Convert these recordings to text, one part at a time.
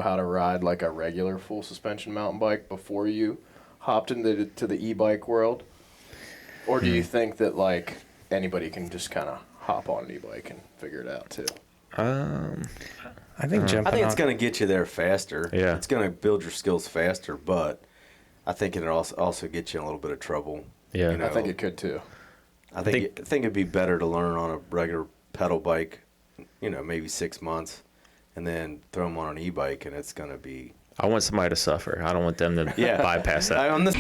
how to ride like a regular full suspension mountain bike before you hopped into the e-bike world? Or do you think that like anybody can just kind of hop on an e-bike and figure it out too? I think it's going to get you there faster. Yeah. It's going to build your skills faster, but I think it'll also get you in a little bit of trouble. Yeah. I think it could too. I think it'd be better to learn on a regular pedal bike, maybe 6 months, and then throw them on an e-bike, and it's going to be... I want somebody to suffer. I don't want them to bypass that. On this...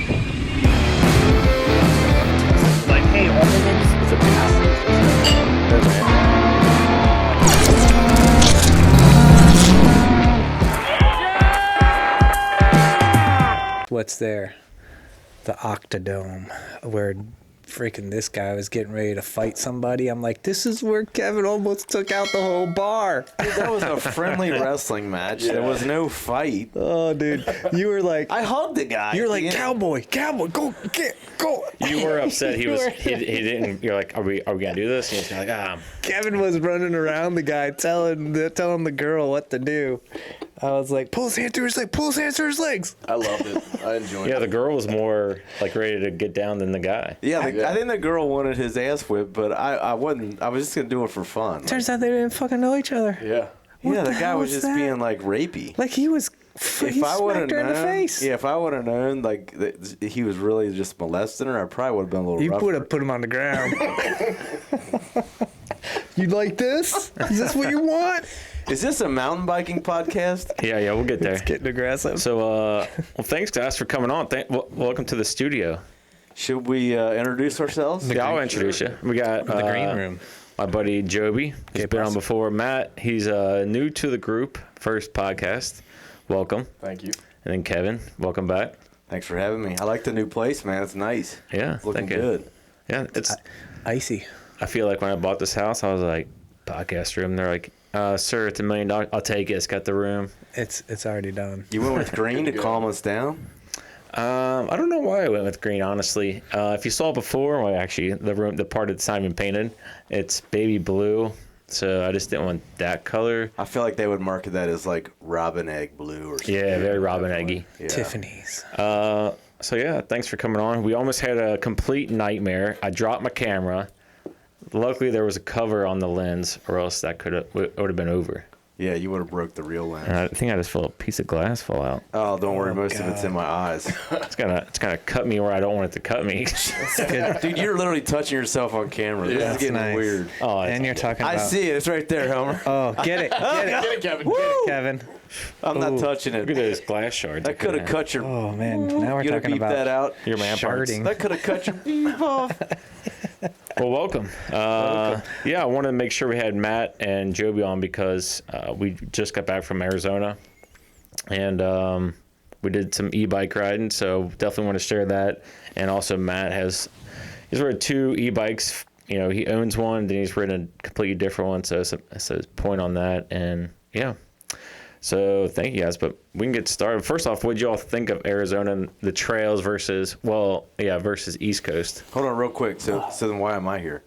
Like, hey, all it's a What's there? The Octodome, where freaking this guy was getting ready to fight somebody. I'm like, this is where Kevin almost took out the whole bar. Dude, that was a friendly wrestling match. Yeah. There was no fight. Oh, dude. You were like... I hugged the guy. You were like, cowboy, go. You were upset he didn't. You're like, are we gonna do this? And he's like, Kevin was running around the guy telling the girl what to do. I was like, pull his hand through his legs. I loved it. I enjoyed it. Yeah, the girl was more like ready to get down than the guy. Yeah, I think the girl wanted his ass whipped, but I wasn't. I was just gonna do it for fun. Turns out they didn't fucking know each other. Yeah. The guy was just being like rapey. Like he was. He smacked her in the face. Yeah, if I would have known like that he was really just molesting her, I probably would have been a little. You rougher. would have put him on the ground. You like this? Is this what you want? Is this a mountain biking podcast? Yeah, we'll get there. It's getting aggressive. So, well, thanks guys for coming on. Welcome to the studio. Should we introduce ourselves? Yeah, I'll introduce you. We got the green room. My buddy Joby. He's been on before. Matt, he's new to the group. First podcast. Welcome. Thank you. And then Kevin, welcome back. Thanks for having me. I like the new place, man. It's nice. Yeah, it's looking thank you. good. Yeah, it's icy. I feel like when I bought this house, I was like, podcast room. They're like, sir, it's $1 million. I'll take it. It's got the room. It's already done. You went with green to calm us down? I don't know why I went with green, honestly. If you saw it before, well, actually, the part that's not even painted, it's baby blue. So I just didn't want that color. I feel like they would market that as like robin egg blue or something. Yeah, very robin eggy. Yeah. Tiffany's. So yeah, thanks for coming on. We almost had a complete nightmare. I dropped my camera. Luckily, there was a cover on the lens, or else that would have been over. Yeah, you would have broke the real lens. And I think I just felt a piece of glass fall out. Oh, don't worry. Most of it's in my eyes. It's gonna cut me where I don't want it to cut me. Dude, you're literally touching yourself on camera. This is getting nice. weird. Oh, And you're talking about... I see it. It's right there, Homer. Oh, get it. Get it, Kevin. Kevin. I'm not touching it. Look at those glass shards. That could have cut your... Oh, man. Now we're You gotta talking beep about that out. your man parts. sharding. That could have cut your beef off. Well, welcome. Yeah, I wanted to make sure we had Matt and Joby on because we just got back from Arizona, and we did some e-bike riding. So definitely want to share that. And also, Matt he's ridden 2 e-bikes. You know, he owns one, then he's ridden a completely different one. So it's a point on that. And yeah. So thank you guys, but we can get started. First off, what did you all think of Arizona and the trails versus East Coast? Hold on real quick. So then why am I here?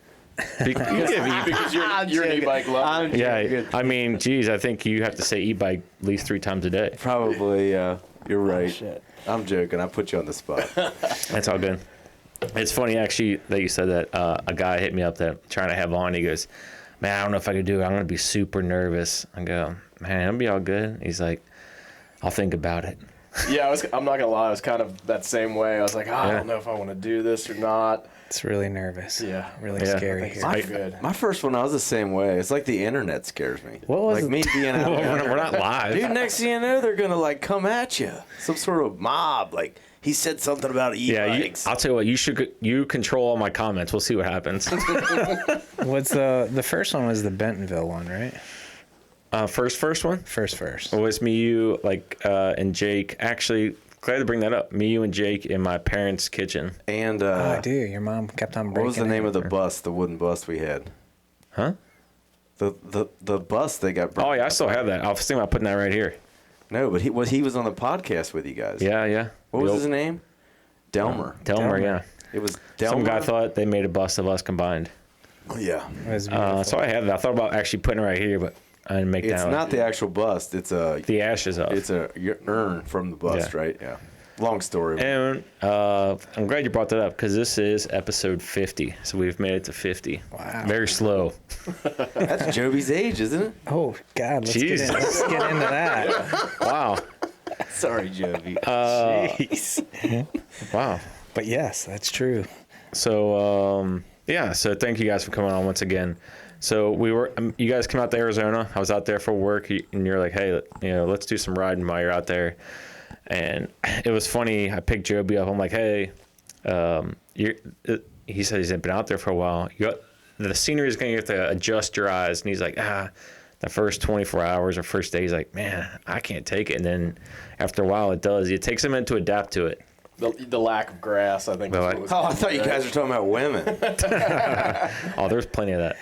Because you're an e-bike lover. Yeah, I mean, geez, I think you have to say e-bike at least 3 times a day. Probably, you're right. shit. I'm joking. I put you on the spot. That's all good. It's funny, actually, that you said that. A guy hit me up that trying to have on. He goes, man, I don't know if I could do it. I'm going to be super nervous. I go, man, it'll be all good. He's like, I'll think about it. Yeah, I'm not going to lie. I was kind of that same way. I was like, I don't know if I want to do this or not. It's really nervous. Yeah. Really scary here. My first one, I was the same way. It's like the internet scares me. What was like it? me being out there. We're not live. Dude, next thing you know, they're going to like come at you. Some sort of mob. Like, he said something about e-bikes. I'll tell you what, you control all my comments. We'll see what happens. What's the first one was the Bentonville one, right? First one? First. It was me, you, and Jake. Actually, glad to bring that up. Me, you, and Jake in my parents' kitchen. And, Oh, dude, your mom kept on breaking what was the name in. of the bus, the wooden bus we had? Huh? The bus they got burned. Oh, yeah, I still have that. I was thinking about putting that right here. No, but he was on the podcast with you guys. Yeah. What was his name? Delmer. Delmer, yeah. It was Delmer. Some guy thought they made a bust of us combined. Yeah. It was beautiful. So I have that. I thought about actually putting it right here, but and make It's down. not the actual bust. It's the ashes of. It's a your urn from the bust, Yeah. right? Yeah. Long story. And I'm glad you brought that up because this is episode 50. So we've made it to 50. Wow. Very slow. That's Joby's age, isn't it? Oh God, let's Jesus. let's get into that. Wow. Sorry, Joby. Jeez. Wow. But yes, that's true. So, yeah. So thank you guys for coming on once again. So you guys came out to Arizona. I was out there for work and you're like, hey, let's do some riding while you're out there. And it was funny. I picked Joby up. I'm like, hey, he said he's been out there for a while. The scenery is going to have to adjust your eyes. And he's like, the first 24 hours or first day, he's like, man, I can't take it. And then after a while, it does. It takes a minute to adapt to it. The lack of grass, I think. I thought you guys were talking about women. Oh, there's plenty of that.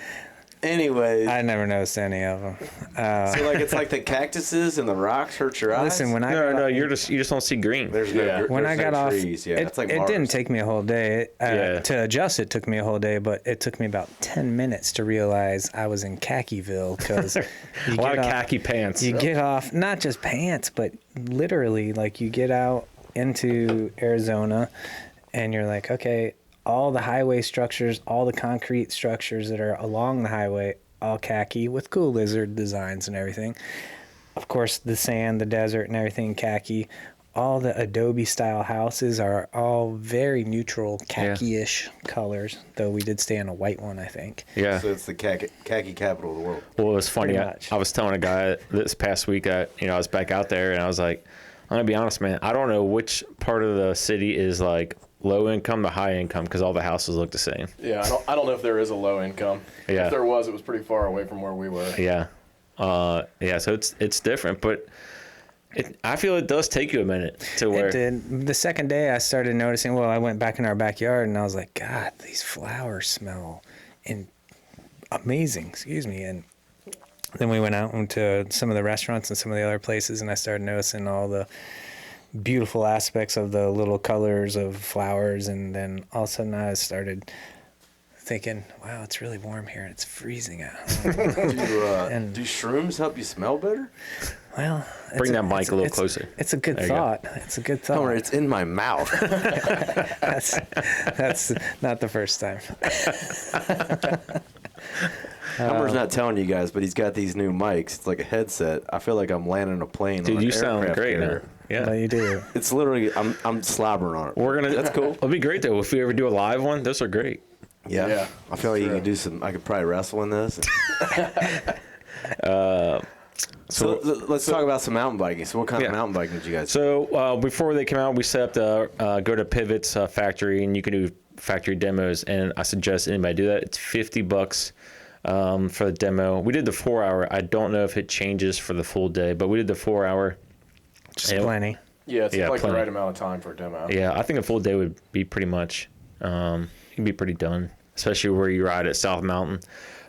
Anyways, I never noticed any of them. so like it's like the cactuses and the rocks hurt your eyes. Listen, when I No, got no, off, you just don't see green. There's no Yeah. when I there's got no off, trees. Yeah, it's like it Mars. didn't take me a whole day. Yeah. To adjust, it took me a whole day, but it took me about 10 minutes to realize I was in Khakiville because A lot of khaki pants. You get off, not just pants, but literally, like you get out into Arizona and you're like, okay, all the highway structures, all the concrete structures that are along the highway, all khaki with cool lizard designs and everything. Of course, the sand, the desert, and everything khaki. All the Adobe style houses are all very neutral khaki-ish colors, though we did stay in a white one, I think. Yeah. So it's the khaki capital of the world. Well, it was funny. Pretty I much. was telling a guy this past week that I was back out there, and I was like, I'm gonna be honest, man. I don't know which part of the city is like low income to high income because all the houses look the same. Yeah, I don't know if there is a low income. Yeah. If there was, it was pretty far away from where we were. Yeah. Yeah. So it's different, but I feel it does take you a minute to where. It did. The second day I started noticing, I went back in our backyard and I was like, God, these flowers smell amazing, excuse me. And then we went out into some of the restaurants and some of the other places and I started noticing all the beautiful aspects of the little colors of flowers. And then all of a sudden I started thinking, wow, it's really warm here and it's freezing out. Do shrooms help you smell better? Well, Bring that mic a little closer. It's a good There you go. thought. It's a good thought. Don't worry, it's in my mouth. That's not the first time. Hummer's not telling you guys, but he's got these new mics. It's like a headset. I feel like I'm landing a plane. Dude, on an you sound aircraft great now. carrier. Yeah. But you do. It's literally I'm slobbering on it. We're gonna. That's cool. It'll be great though if we ever do a live one. Those are great. Yeah. Yeah, I feel like you true. can do some. I could probably wrestle in this. So let's talk about some mountain biking. So what kind of mountain biking did you guys do? So before they came out, we set up to go to Pivot's factory, and you can do factory demos. And I suggest anybody do that. It's $50 for the demo. We did the 4 hour. I don't know if it changes for the full day, but we did the 4 hour. Just And- plenty. Yeah, it's like plenty. the right amount of time for a demo. Yeah, I think a full day would be pretty much. You can be pretty done, especially where you ride at South Mountain.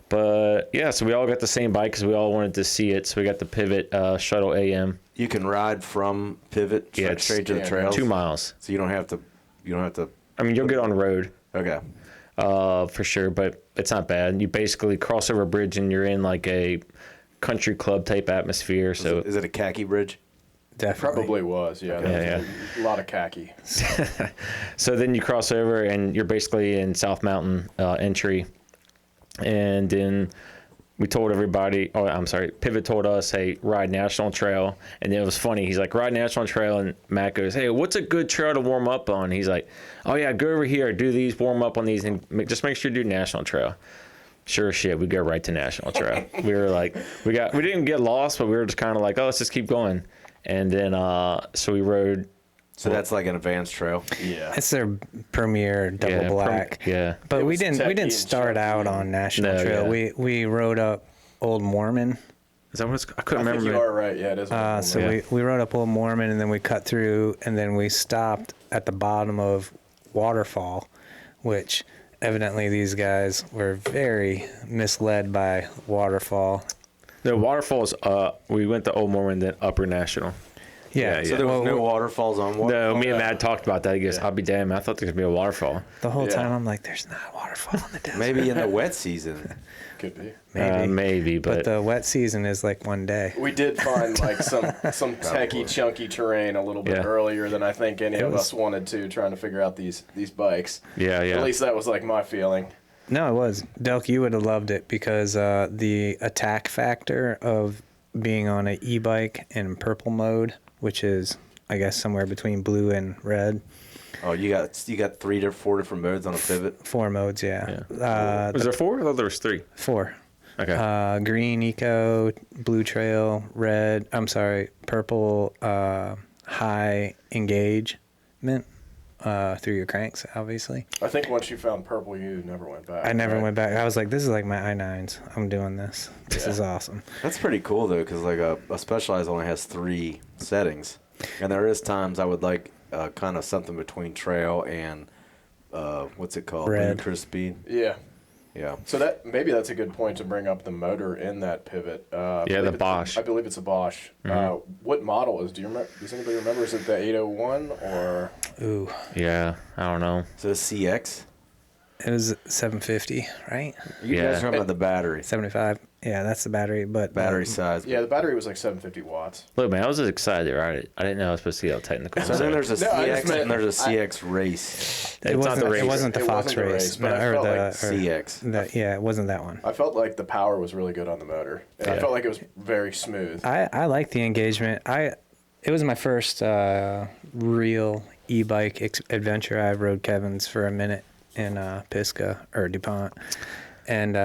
But yeah, so we all got the same bike because we all wanted to see it. So we got the Pivot Shuttle AM. You can ride from Pivot it's- straight to the trails. 2 miles. So you don't have to. I mean, you'll get on the road. Okay. For sure, but it's not bad. You basically cross over a bridge and you're in like a country club type atmosphere. So Is it a khaki bridge? Definitely. Probably was, yeah. Yeah, A lot of khaki. so then you cross over and you're basically in South Mountain entry. And then we told everybody, Pivot told us, hey, ride National Trail. And it was funny. He's like, ride National Trail. And Matt goes, hey, what's a good trail to warm up on? He's like, oh, yeah, go over here, do these, warm up on these, and just make sure you do National Trail. Sure as shit, we go right to National Trail. We were like, we didn't get lost, but we were just kind of like, oh, let's just keep going. And then, so we rode. So that's like an advanced trail. Yeah. It's their premier double black. Yeah. But It we was didn't techie and start out chunky. on National No, Trail. yeah. We rode up Old Mormon. Is that what it's, I couldn't I think remember. you are right. Yeah, it is. So Yeah. we rode up Old Mormon and then we cut through and then we stopped at the bottom of Waterfall, which evidently these guys were very misled by Waterfall. The waterfalls, we went to Old Mormon, then Upper National. Yeah. So there was no waterfalls on water. No, me and Matt talked about that. He goes, I'll be damned. I thought there was going to be a waterfall. The whole Yeah. time I'm like, there's not a waterfall in the desert. Maybe in the wet season. Could be. Maybe, But but the wet season is like one day. We did find like some techie, chunky terrain a little bit Yeah. earlier than I think any It of was- us wanted to, trying to figure out these bikes. yeah. At least that was like my feeling. No, it was. Delk, you would have loved it because the attack factor of being on an e-bike in purple mode, which is, I guess, somewhere between blue and red. Oh, you got 3 to 4 different modes on a Pivot. 4 modes, yeah. Was there 4? I thought there was 3. 4. Okay. Green, eco, blue trail, purple, high engagement through your cranks, obviously. I think once you found purple, you never went back. I never right? went back. I was like, this is like my i9s. I'm doing this. This is awesome. That's pretty cool though, because like a Specialized only has 3 settings, and there is times I would like kind of something between trail and what's it called? Red. Ludicrous speed. Yeah. Yeah. So that's a good point to bring up the motor in that Pivot. I Yeah, believe the it's- Bosch. I believe it's a Bosch. What model is? Do you remember? Does anybody remember? Is it the 801 or? Ooh. Yeah, I don't know. So the CX. It was 750, right? You Yeah. guys remember about the battery? 75. Yeah, that's the battery. But Battery size. Yeah, the battery was like 750 watts. Look, man, I was just excited to ride it. I didn't know I was supposed to get all technical. So then there's a No, I just CX meant- and there's a CX race. it It's not the wasn't. race. It wasn't the It Fox wasn't the race, race, but I or felt the like CX. yeah, it wasn't that one. I felt like the power was really good on the motor, and I Yeah. felt like it was very smooth. I like the engagement. It was my first real e-bike adventure. I rode Kevin's for a minute in Pisgah or DuPont, and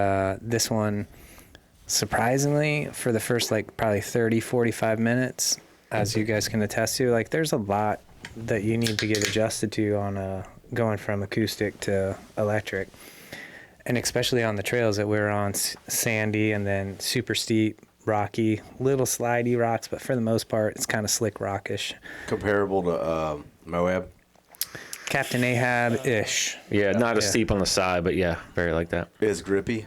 this one, surprisingly, for the first like probably 30-45 minutes, as you guys can attest to, like there's a lot that you need to get adjusted to on going from acoustic to electric, and especially on the trails that we're on, sandy and then super steep, rocky, little slidey rocks, but for the most part it's kind of slick rockish. Comparable to Moab. Captain Ahab-ish. Yeah, not as Yeah. steep on the side, but yeah, very like that. Is grippy.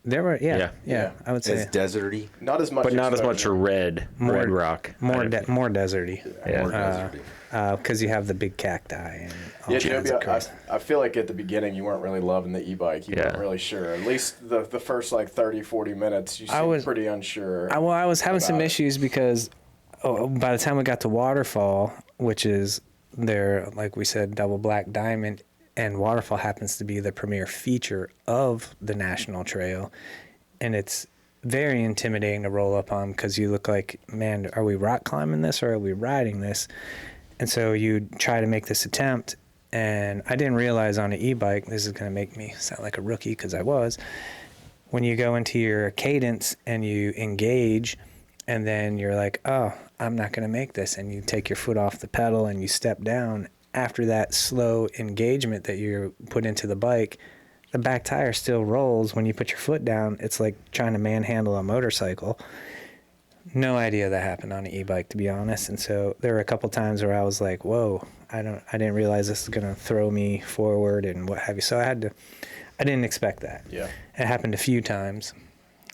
There were Yeah. yeah, I would say Is deserty. Not as much, But not as much exposure. red rock. more I think. more deserty. Yeah. More deserty. Because you have the big cacti and all Yeah, kinds Joby, of crazy. I feel like at the beginning you weren't really loving the e-bike. You weren't Yeah. really sure. At least the first like 30-40 minutes, you I seemed was- pretty unsure. I was having some about it. issues because by the time we got to Waterfall, which is their, like we said, double black diamond, and Waterfall happens to be the premier feature of the National Trail, and it's very intimidating to roll up on because you look like, man, are we rock climbing this or are we riding this? And so you try to make this attempt, and I didn't realize on an e-bike, this is going to make me sound like a rookie because I was, when you go into your cadence and you engage, and then you're like, oh, I'm not going to make this, and you take your foot off the pedal and you step down, after that slow engagement that you put into the bike, the back tire still rolls. When you put your foot down, it's like trying to manhandle a motorcycle. No idea that happened on an e-bike, to be honest. And so there were a couple times where I was like, whoa, I didn't realize this is going to throw me forward and what have you. So I didn't expect that. Yeah. It happened a few times,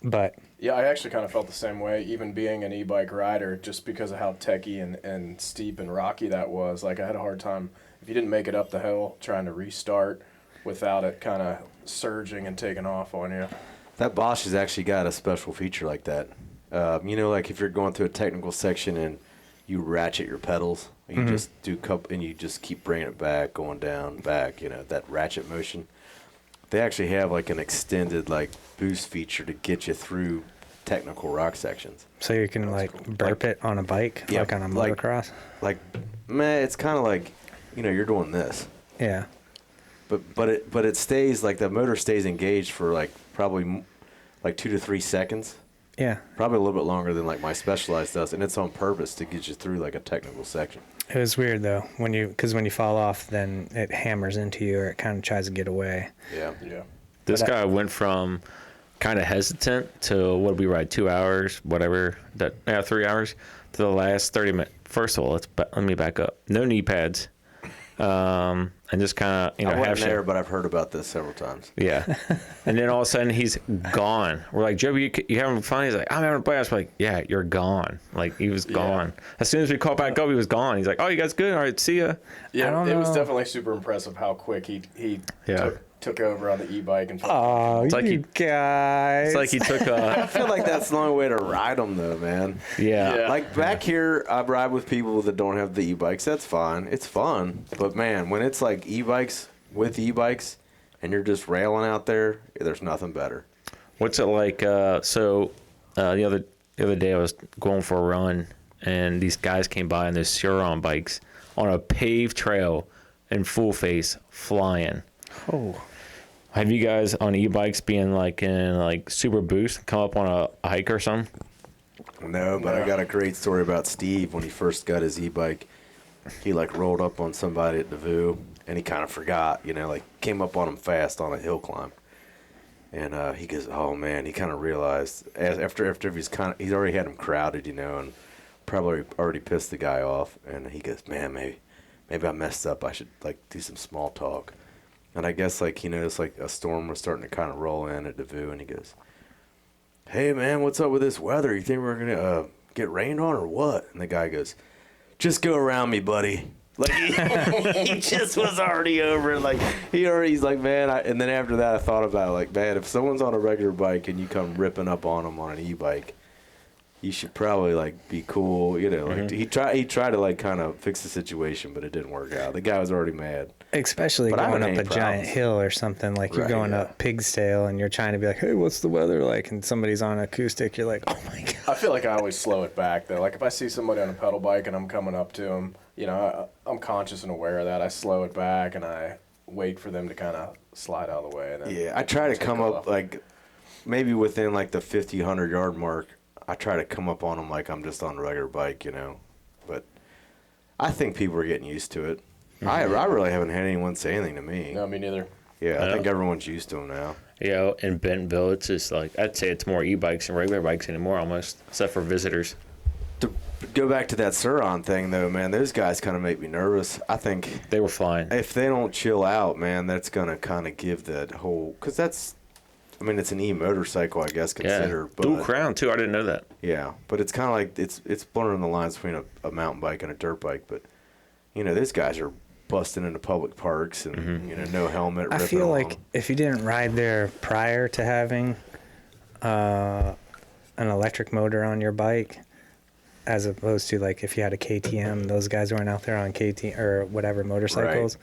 but Yeah, I actually kind of felt the same way, even being an e-bike rider, just because of how techy and steep and rocky that was. Like, I had a hard time, if you didn't make it up the hill, trying to restart without it kind of surging and taking off on you. That Bosch has actually got a special feature like that. Like if you're going through a technical section and you ratchet your pedals, you just do and you just keep bringing it back, going down, back. That ratchet motion. They actually have like an extended like boost feature to get you through technical rock sections. so you can like burp it on a bike, Yeah, like on a like- motocross. Like, man, it's kind of like, you're doing this, Yeah. but it stays like the motor stays engaged for like probably like 2 to 3 seconds. Yeah. Probably a little bit longer than like my Specialized does, and it's on purpose to get you through like a technical section. It was weird though, because when you fall off, then it hammers into you, or it kind of tries to get away. Yeah. Yeah. This But guy went from kind of hesitant to what did we ride, 2 hours, whatever, 3 hours, to the last 30 minutes. First of all, let me back up. No knee pads, and just kind of, I half wasn't shit. there, but I've heard about this several times. Yeah. And then all of a sudden he's gone. We're like, Joby, you having fun? He's like, I'm having a blast. We're like, yeah, you're gone. Like, he was gone. As soon as we called back up, he was gone. He's like, oh, you guys good? All right, see ya. Yeah, it was definitely super impressive how quick he took over on the e-bike and. Oh, It's like you guys. It's like he took I feel like that's the only way to ride them, though, man. yeah. Like back here, I ride with people that don't have the e-bikes. That's fine. It's fun. But man, when it's like e-bikes with e-bikes and you're just railing out there, there's nothing better. What's it like? The other day I was going for a run, and these guys came by on those Huron bikes on a paved trail in full face flying. Oh. Have you guys on e-bikes being like in like super boost come up on a hike or something? No, but I got a great story about Steve when he first got his e-bike. He like rolled up on somebody at Nauvoo, and he kind of forgot, like came up on him fast on a hill climb. And he goes, oh man, he kind of realized after he's already had him crowded, and probably already pissed the guy off. And he goes, man, maybe I messed up. I should like do some small talk. And I guess like he noticed like a storm was starting to kind of roll in at Nauvoo, and he goes, hey man, what's up with this weather? You think we're gonna get rained on or what? And the guy goes, just go around me, buddy. Like he just was already over it. Like he's like, man. And then after that, I thought about it, like, man, if someone's on a regular bike and you come ripping up on them on an e-bike, you should probably like be cool. Like he tried to like kind of fix the situation, but it didn't work out. The guy was already mad. Especially But I going haven't up a any giant problems. hill or something. Like you're Right, going yeah. up Pig's Tail and you're trying to be like, hey, what's the weather like? And somebody's on acoustic. You're like, oh my God. I feel like I always slow it back though. Like if I see somebody on a pedal bike and I'm coming up to them, I'm conscious and aware of that. I slow it back and I wait for them to kind of slide out of the way. And then Yeah, I try to take come off. up like maybe within like the 50, 100-yard mark. I try to come up on them like I'm just on a regular bike, But I think people are getting used to it. I really haven't had anyone say anything to me. No, me neither. Yeah, I No. think everyone's used to them now. In Bentonville, it's just like, I'd say it's more e-bikes than regular bikes anymore almost, except for visitors. To go back to that Suron thing, though, man, those guys kind of make me nervous. I think They were flying. if they don't chill out, man, that's going to kind of give that whole – because it's an e-motorcycle, I guess, Yeah. considered. Dual But, crown, too. I didn't know that. yeah, but it's kind of like it's blurring the lines between a mountain bike and a dirt bike. But, these guys are busting into public parks and, no helmet, I ripping feel on like them. if you didn't ride there prior to having an electric motor on your bike, as opposed to like if you had a KTM, those guys weren't out there on KTM or whatever motorcycles.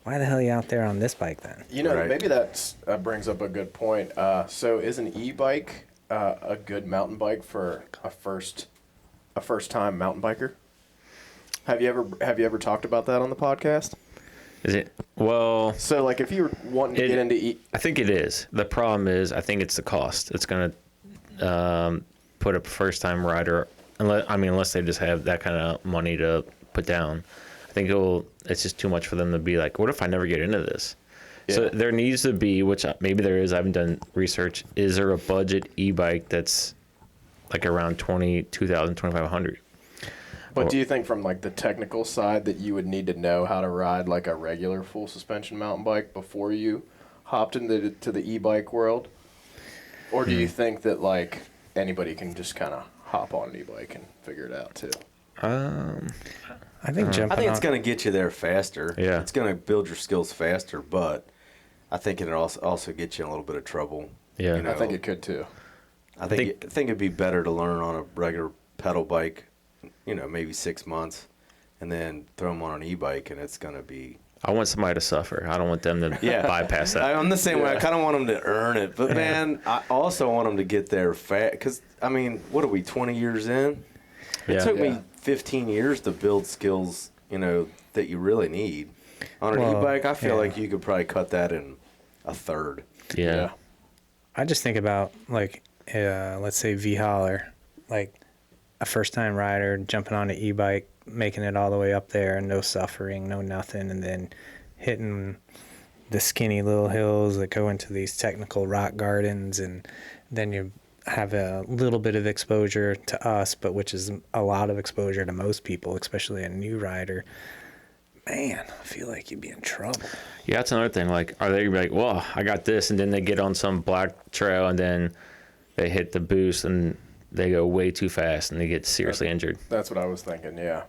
Why the hell are you out there on this bike then? Right. Maybe that brings up a good point. So is an e-bike a good mountain bike for a first-time mountain biker? Have you ever talked about that on the podcast? Is it? Well, So like if you were wanting to get into I think it is. The problem is, I think it's the cost. It's going to put a first-time rider, unless they just have that kind of money to put down. I think it's just too much for them to be like, what if I never get into this? So Yeah. there needs to be, which maybe there is, I haven't done research, is there a budget e-bike that's like around $22,000, $2,500? But do you think from like the technical side that you would need to know how to ride like a regular full suspension mountain bike before you hopped into the e-bike world? Or do you think that like anybody can just kind of hop on an e-bike and figure it out too? I think jumping I think it's on. going to get you there faster. Yeah. It's going to build your skills faster, but I think it'll also get you in a little bit of trouble. Yeah. You know, I think it could too. I think it'd be better to learn on a regular pedal bike, maybe 6 months, and then throw them on an e-bike, and it's going to be. I want somebody to suffer. I don't want them to bypass that. I'm the same way. I kind of want them to earn it, but man, I also want them to get there fast. Because what are we, 20 years in? It Yeah. took Yeah. me 15 years to build skills, that you really need. On an Well, e-bike, I feel yeah. like you could probably cut that in a third. Yeah. I just think about like, let's say V-Holler, like a first-time rider jumping on an e-bike, making it all the way up there, no suffering, no nothing, and then hitting the skinny little hills that go into these technical rock gardens, and then you have a little bit of exposure to us, but which is a lot of exposure to most people, especially a new rider. man, I feel like you'd be in trouble. Yeah, that's another thing. Like, are they like, well, I got this, and then they get on some black trail, and then they hit the boost, and they go way too fast, and they get seriously injured. That's what I was thinking. Yeah,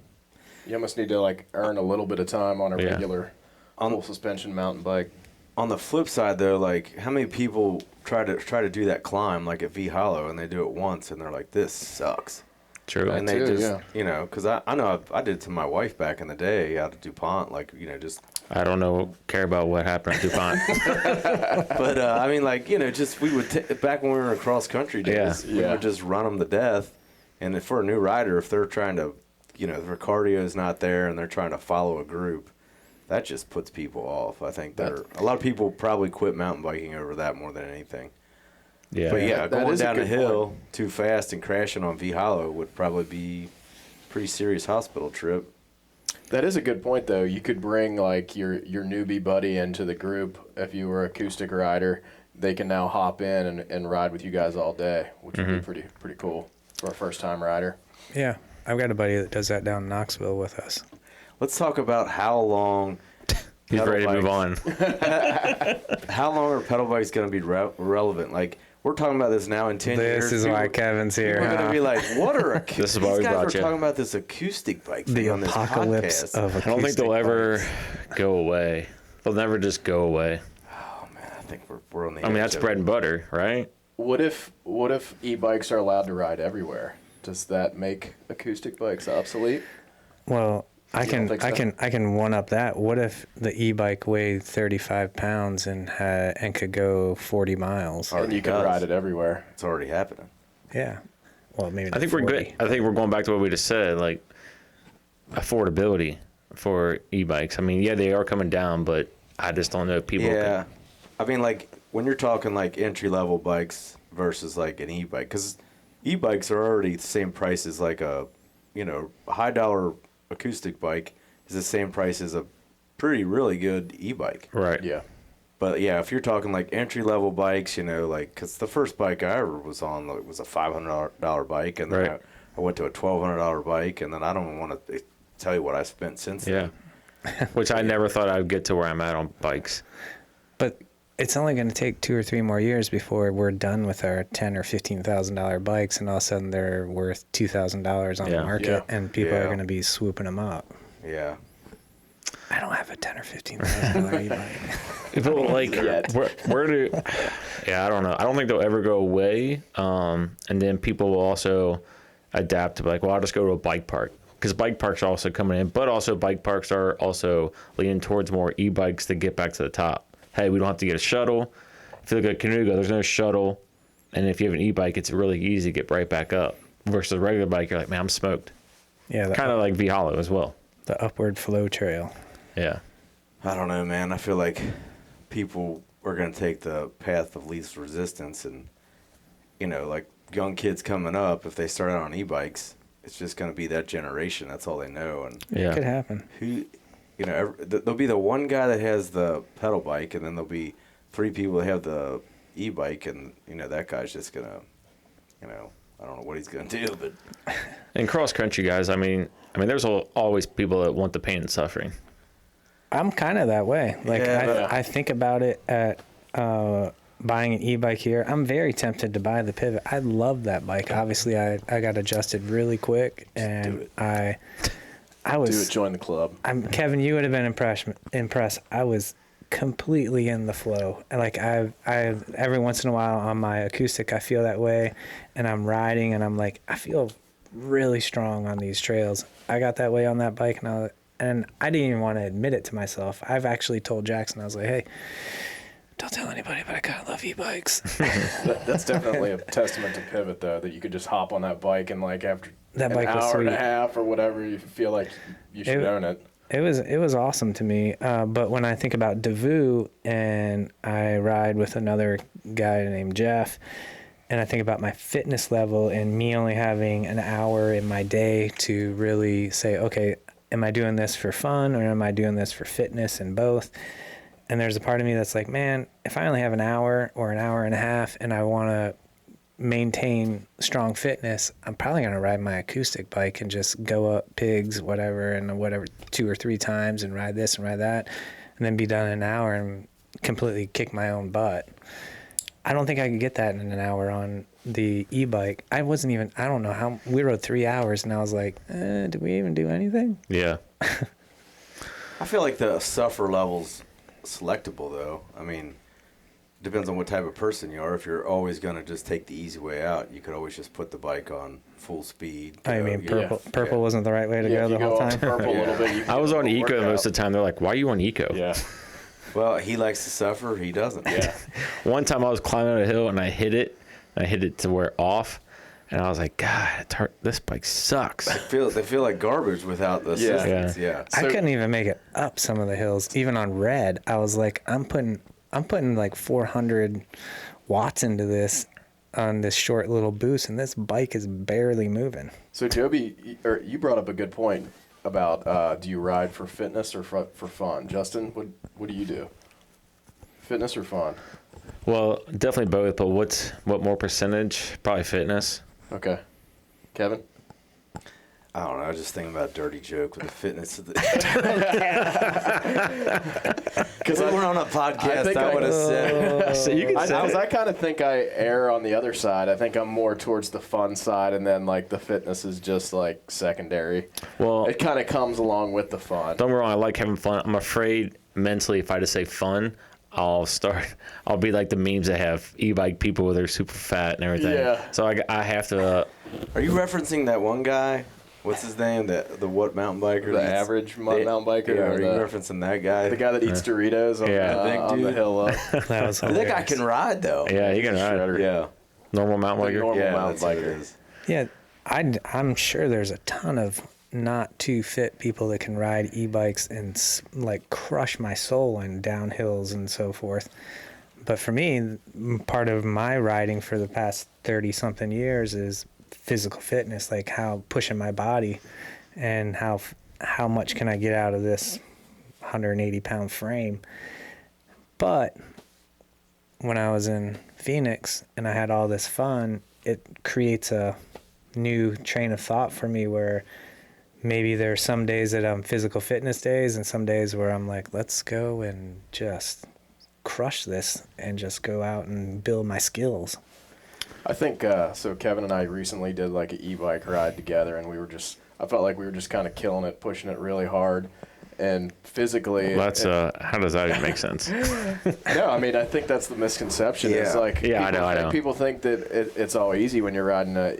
you almost need to like earn a little bit of time on a Yeah. regular full suspension mountain bike. On the flip side, though, like how many people try to do that climb like at V Hollow and they do it once and they're like, this sucks. True. And they too, just, yeah. you know, because I know I did it to my wife back in the day out of DuPont, like, you know, just. I don't care about what happened at DuPont. But I mean, like, you know, just we would back when we were in cross country days, we Yeah. would just run them to death. And if for a new rider, if they're trying to, you know, their cardio is not there and they're trying to follow a group, that just puts people off. I think a lot of people probably quit mountain biking over that more than anything. Yeah. But yeah, that going is a down a good hill point. too fast and crashing on V Hollow would probably be a pretty serious hospital trip. That is a good point, though. You could bring like your newbie buddy into the group if you were an acoustic rider. They can now hop in and ride with you guys all day, which would be pretty cool for a first time rider. Yeah, I've got a buddy that does that down in Knoxville with us. Let's talk about how long. He's pedal ready to move bikes- on. How long are pedal bikes going to be relevant? Like we're talking about this now in 10 years. This is why people- Kevin's here. We're going huh? to be like, what are acoustic? This is why we These guys brought are you. talking about this acoustic bike The thing on this apocalypse podcast. of acoustic I don't think they'll ever bikes. go away. They'll never just go away. Oh man, I think we're on the. I mean, edge that's of bread it. and butter, right? What if e-bikes are allowed to ride everywhere? Does that make acoustic bikes obsolete? Well, I You don't can think so? I can one up that. What if the e-bike weighed 35 pounds and could go 40 miles? Already And you can does. ride it everywhere. It's already happening. Yeah. Well, maybe. I think we're good. I think we're going back to what we just said, like affordability for e-bikes. I mean, yeah, they are coming down, but I just don't know if people. Yeah, I mean, like when you're talking like entry level bikes versus like an e-bike, because e-bikes are already the same price as like a, you know, a high dollar acoustic bike is the same price as a pretty really good e-bike. Right. Yeah. But yeah, if you're talking like entry level bikes, you know, like because the first bike I ever was on like, was a $500 bike, and then Right. I went to a $1,200 bike, and then I don't want to tell you what I spent since Yeah. then. Which I never thought I'd get to where I'm at on bikes. But it's only going to take 2 or 3 more years before we're done with our $10,000 or $15,000 bikes, and all of a sudden they're worth $2,000 on Yeah. the market, Yeah. and people Yeah. are going to be swooping them up. Yeah. I don't have a $10,000 or $15,000 e-bike. People like Yet. where do? Yeah, I don't know. I don't think they'll ever go away. And then people will also adapt to be like, well, I'll just go to a bike park because bike parks are also coming in, but also bike parks are also leaning towards more e-bikes to get back to the top. Hey, we don't have to get a shuttle. If you look at Canoga, there's no shuttle, and if you have an e-bike, it's really easy to get right back up. Versus a regular bike, you're like, man, I'm smoked. Yeah, Kind of like V Hollow as well. the upward flow trail. Yeah. I don't know, man. I feel like people are going to take the path of least resistance, and you know, like young kids coming up, if they start out on e-bikes, it's just going to be that generation. That's all they know. And It could happen. who, you know, there'll be the one guy that has the pedal bike, and then there'll be 3 people that have the e-bike, and you know that guy's just gonna, you know, I don't know what he's gonna do, but And cross country guys, I mean, there's always people that want the pain and suffering. I'm kind of that way. Like Yeah, I think about it at buying an e-bike here. I'm very tempted to buy the Pivot. I love that bike. Obviously, I got adjusted really quick, and I Do was. it. Join the club. Kevin, you would have been impressed. I was completely in the flow. Like I every once in a while on my acoustic, I feel that way, and I'm riding, and I'm like, I feel really strong on these trails. I got that way on that bike, and I didn't even want to admit it to myself. I've actually told Jackson, I was like, hey, don't tell anybody, but I kind of love e-bikes. That's definitely a testament to Pivot, though, that you could just hop on that bike and like after That an bike was hour and a sweet. half or whatever, you feel like you should own it. It was awesome to me. But when I think about Davoo and I ride with another guy named Jeff, and I think about my fitness level and me only having an hour in my day to really say, okay, am I doing this for fun or am I doing this for fitness, and both? And there's a part of me that's like, man, if I only have an hour or an hour and a half and I want to maintain strong fitness, I'm probably going to ride my acoustic bike and just go up pigs, whatever, and whatever, 2 or 3 times and ride this and ride that, and then be done in an hour and completely kick my own butt. I don't think I could get that in an hour on the e-bike. I don't know how, we rode 3 hours and I was like, did we even do anything? Yeah. I feel like the suffer level's selectable, though. I mean, depends on what type of person you are. If you're always going to just take the easy way out, you could always just put the bike on full speed. I mean, purple wasn't the right way to go if you the whole go on time. purple a little bit, you can I was get a on little eco workout. most of the time. They're like, why are you on eco? Yeah. Well, he likes to suffer. He doesn't. Yeah. One time I was climbing a hill and I hit it. I hit it to where off. And I was like, God, this bike sucks. They feel like garbage without the assistance. Yeah. I couldn't even make it up some of the hills. Even on red, I was like, I'm putting like 400 watts into this on this short little boost, and this bike is barely moving. So Joby, you brought up a good point about do you ride for fitness or for fun? Justin, what do you do? Fitness or fun? Well, definitely both, but what more percentage? Probably fitness. Okay. Kevin? I don't know. I was just thinking about a dirty joke with the fitness of the. Because we weren't on a podcast, I would have said. So you can say I kind of think I err on the other side. I think I'm more towards the fun side, and then like the fitness is just like secondary. Well, It kind of comes along with the fun. don't get me wrong, I like having fun. I'm afraid mentally if I just say fun, I'll be like the memes that have e-bike people where they're super fat and everything. Yeah. So I have to. Are you referencing that one guy? What's his name? The what mountain biker? The average mountain biker? Yeah, or are you referencing that guy? the guy that eats Doritos on, Yeah. the, Big on the dude. hill up? That was That hilarious. guy can ride, though. Yeah, you can ride. Yeah. Normal mountain The biker. normal Yeah, mountain that's what it biker. is. Yeah, I'm sure there's a ton of not too fit people that can ride e-bikes and like crush my soul in downhills and so forth. But for me, part of my riding for the past 30 something years is physical fitness, like how pushing my body and how much can I get out of this 180 pound frame. But when I was in Phoenix and I had all this fun, it creates a new train of thought for me where maybe there are some days that I'm physical fitness days and some days where I'm like, let's go and just crush this and just go out and build my skills. I think so. Kevin and I recently did like an e-bike ride together, and I felt like we were just kind of killing it, pushing it really hard, and physically. Well, that's how does that even make sense? No, I mean I think that's the misconception. It's Yeah. like Yeah, I know. People think that it's all easy when you're riding a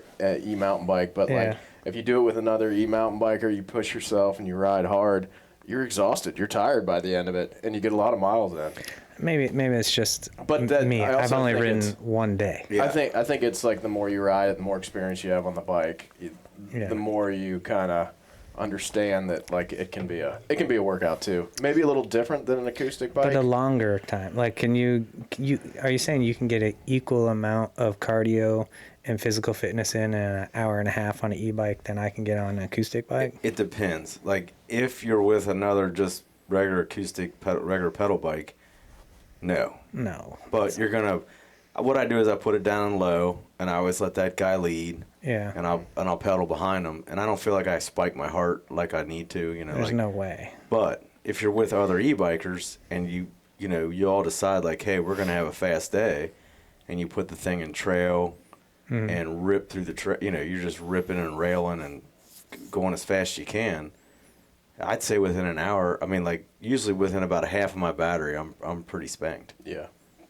e-mountain bike, but Yeah. like if you do it with another e-mountain biker, you push yourself and you ride hard, you're exhausted, you're tired by the end of it, and you get a lot of miles in. Maybe it's just But that- me. I also I've only think ridden it's- one day. Yeah. I think it's like the more you ride it, the more experience you have on the bike, Yeah. the more you kind of understand that like it can be a workout too. Maybe a little different than an acoustic bike. But a longer time. Like, can you are you saying you can get an equal amount of cardio and physical fitness in an hour and a half on an e-bike than I can get on an acoustic bike? It depends. Like, if you're with another just regular acoustic, regular pedal bike, no. No. But you're going to... What I do is I put it down low, and I always let that guy lead. Yeah. And I'll pedal behind him, and I don't feel like I spike my heart like I need to, you know. There's like, no way. But if you're with other e-bikers and you all decide like, hey, we're gonna have a fast day, and you put the thing in trail and rip through the trail, you're just ripping and railing and going as fast as you can. I'd say within an hour. I mean, like usually within about a half of my battery, I'm pretty spanked. Yeah.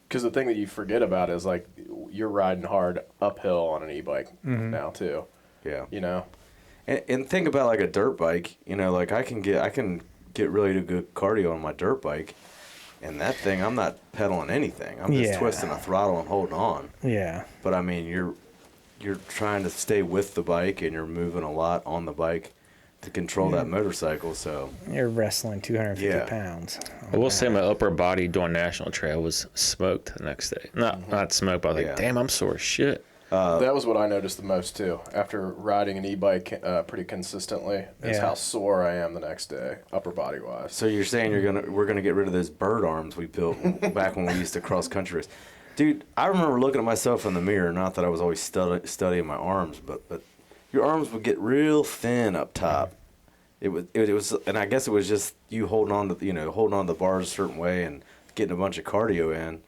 Because the thing that you forget about is like you're riding hard uphill on an e-bike now too. Yeah. You know. And think about like a dirt bike. Like I can get really good cardio on my dirt bike, and that thing I'm not pedaling anything. I'm just Yeah. twisting a throttle and holding on. Yeah. But I mean, you're trying to stay with the bike, and you're moving a lot on the bike to control that motorcycle. So You're wrestling 250 Yeah. pounds. I will say my upper body doing national trail was smoked the next day. Not smoked, but I was like, Yeah. damn, I'm sore as shit. That was what I noticed the most too. After riding an e-bike pretty consistently, is Yeah. how sore I am the next day, upper body wise. So you're saying we're gonna get rid of those bird arms we built back when we used to cross country race. Dude, I remember looking at myself in the mirror. Not that I was always studying my arms, but your arms would get real thin up top, it was, and I guess it was just you holding on to the bars a certain way and getting a bunch of cardio in.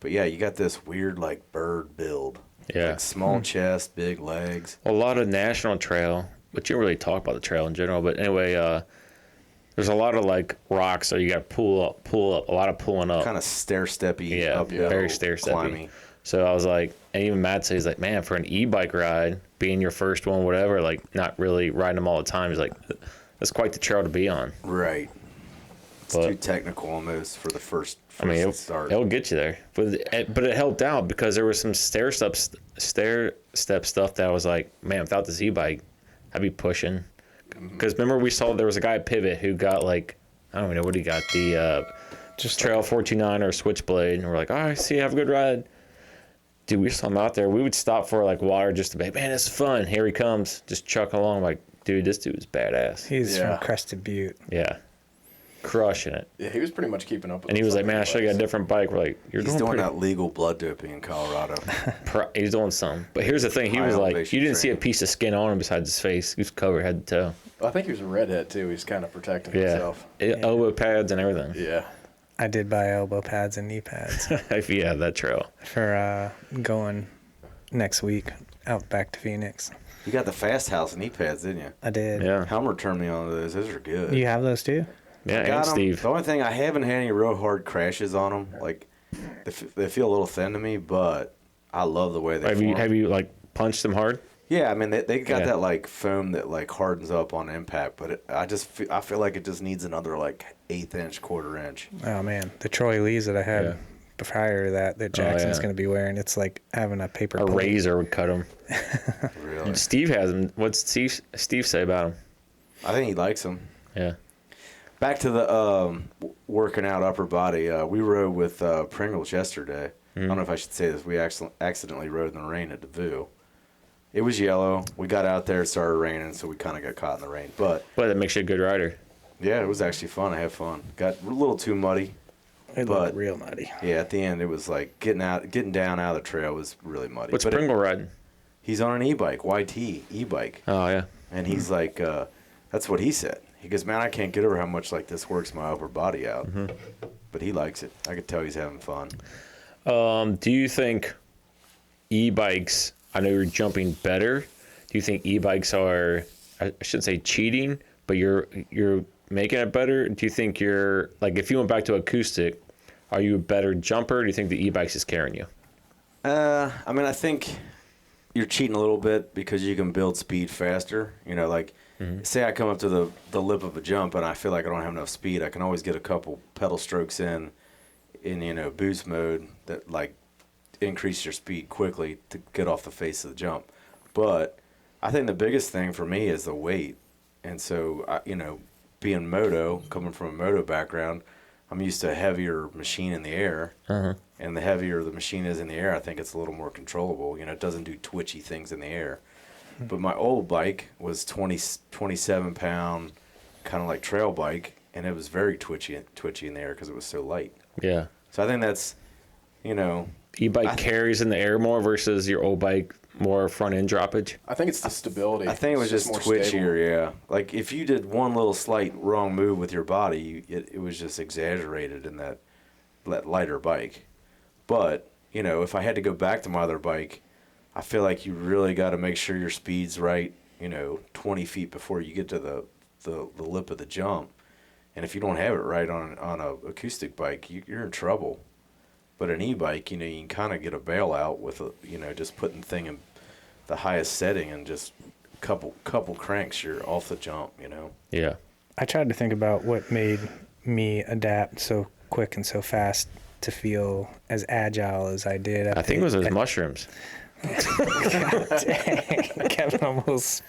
But yeah, you got this weird like bird build. Yeah. Like small chest, big legs. A lot of national trail, but you don't really talk about the trail in general. But anyway, there's a lot of like rocks, so you got to pull up, a lot of pulling up. Kind of stair-steppy, Yeah, uphill, very stair-steppy. climbing. So I was like, and even Matt says like, man, for an e-bike ride, being your first one, whatever, like not really riding them all the time, he's like, that's quite the trail to be on. Right. It's But- too technical almost for the first I mean, start. it'll get you there, but it helped out because there was some stair step stuff that I was like, man, without this e-bike, I'd be pushing. Because remember we saw there was a guy at Pivot who got like, I don't even know what he got, the just Trail 429 or Switchblade, and we're like, all right, see, have a good ride. Dude, we saw him out there. We would stop for like water just to be, man, it's fun. Here he comes, just chucking along. I'm like, dude, this dude is badass. He's Yeah. from Crested Butte. Yeah, crushing it. Yeah, he was pretty much keeping up with And he the was like, man, I fucking should have got a e-bikes. different bike. We're like, He's doing that legal blood doping in Colorado. He's doing something. But here's the thing. He High was like, elevation you didn't see a training. piece of skin on him besides his face. He was covered head to toe. I think he was a redhead too. He's kind of protecting Yeah. himself. Elbow pads and everything. Yeah. I did buy elbow pads and knee pads Yeah, that trail. for going next week out back to Phoenix. You got the Fast House knee pads, didn't you? I did. Yeah. Helmer turned me on to those. Those are good. You have those too? Yeah, Got and 'em. Steve. The only thing, I haven't had any real hard crashes on them. Like, they feel a little thin to me, but I love the way they form. Have you like punched them hard? Yeah, I mean, they got Yeah. that, like, foam that, like, hardens up on impact, but I feel like it just needs another, like, 1/8 inch, 1/4 inch. Oh man, the Troy Lees that I had Yeah. prior to that Jackson's yeah. going to be wearing, it's like having a paper A plate. razor would cut them. Really. Steve has them. What's Steve say about them? I think he likes them. Yeah. Back to the working out upper body. We rode with Pringles yesterday. I don't know if I should say this. We accidentally rode in the rain at Deville. It was yellow. We got out there, it started raining, so we kind of got caught in the rain. But Well, that makes you a good rider. yeah, it was actually fun. I had fun. Got a little too muddy. It but- looked real muddy. Yeah, at the end, it was like getting down out of the trail was really muddy. What's But Pringle riding? he's on an e-bike, YT e-bike, Oh yeah. and he's like, that's what he said. He goes, man, I can't get over how much like this works my upper body out. But he likes it. I could tell he's having fun. Do you think e-bikes? I know you're jumping better. Do you think e-bikes are? I shouldn't say cheating, but you're making it better. Do you think you're like if you went back to acoustic, are you a better jumper? Or do you think the e-bikes is carrying you? I mean, I think you're cheating a little bit because you can build speed faster. You know, like say I come up to the lip of a jump and I feel like I don't have enough speed, I can always get a couple pedal strokes in boost mode that like increase your speed quickly to get off the face of the jump. But I think the biggest thing for me is the weight. And so, being moto, coming from a moto background, I'm used to a heavier machine in the air. And the heavier the machine is in the air, I think it's a little more controllable. You know, it doesn't do twitchy things in the air. But my old bike was 27-pound, kind of like trail bike, and it was very twitchy in the air because it was so light. Yeah. So I think that's, E-bike carries in the air more versus your old bike more front end droppage. I think it's the stability. I think it was It's just more twitchier, stable. yeah. Like if you did one little slight wrong move with your body, it was just exaggerated in that lighter bike. But, if I had to go back to my other bike, I feel like you really got to make sure your speed's right, 20 feet before you get to the lip of the jump. And if you don't have it right on a acoustic bike, you're in trouble. But an e-bike, you can kind of get a bailout with just putting the thing in the highest setting and just couple cranks, you're off the jump. Yeah. I tried to think about what made me adapt so quick and so fast to feel as agile as I did. I think it was those mushrooms. Dang, Kevin almost.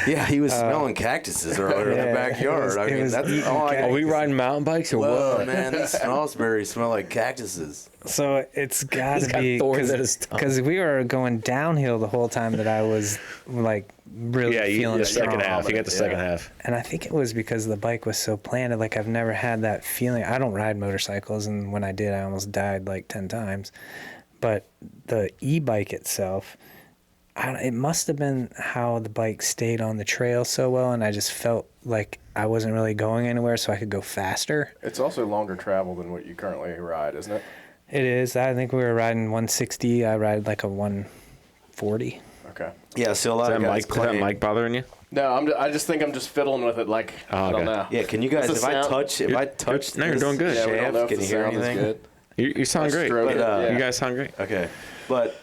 Yeah, he was smelling cactuses earlier in the yeah, backyard. it was That's eating all I Are we riding mountain bikes or Whoa, what? man, these smelsberries smell like cactuses. So it's got He's to got be thorns at his tongue. because we were going downhill the whole time that I was like really Yeah, you feeling the strong. second half. You got the second Yeah. half. And I think it was because the bike was so planted. Like I've never had that feeling. I don't ride motorcycles, and when I did, I almost died like 10 times. But the e-bike itself, it must have been how the bike stayed on the trail so well, and I just felt like I wasn't really going anywhere, so I could go faster. It's also longer travel than what you currently ride, isn't it? It is. I think we were riding 160. I ride like a 140. Okay. Yeah, so a lot Is of that, guys mic, is that claim. mic bothering you? No, I just think I'm just fiddling with it. Like I don't okay. know. Yeah, can you guys? It's If a I sound- touch, No, you're doing good. Yeah, we don't know if Can the you hear sound is anything? good. You sound great. Stroke But, it, yeah. You guys sound great. Okay, but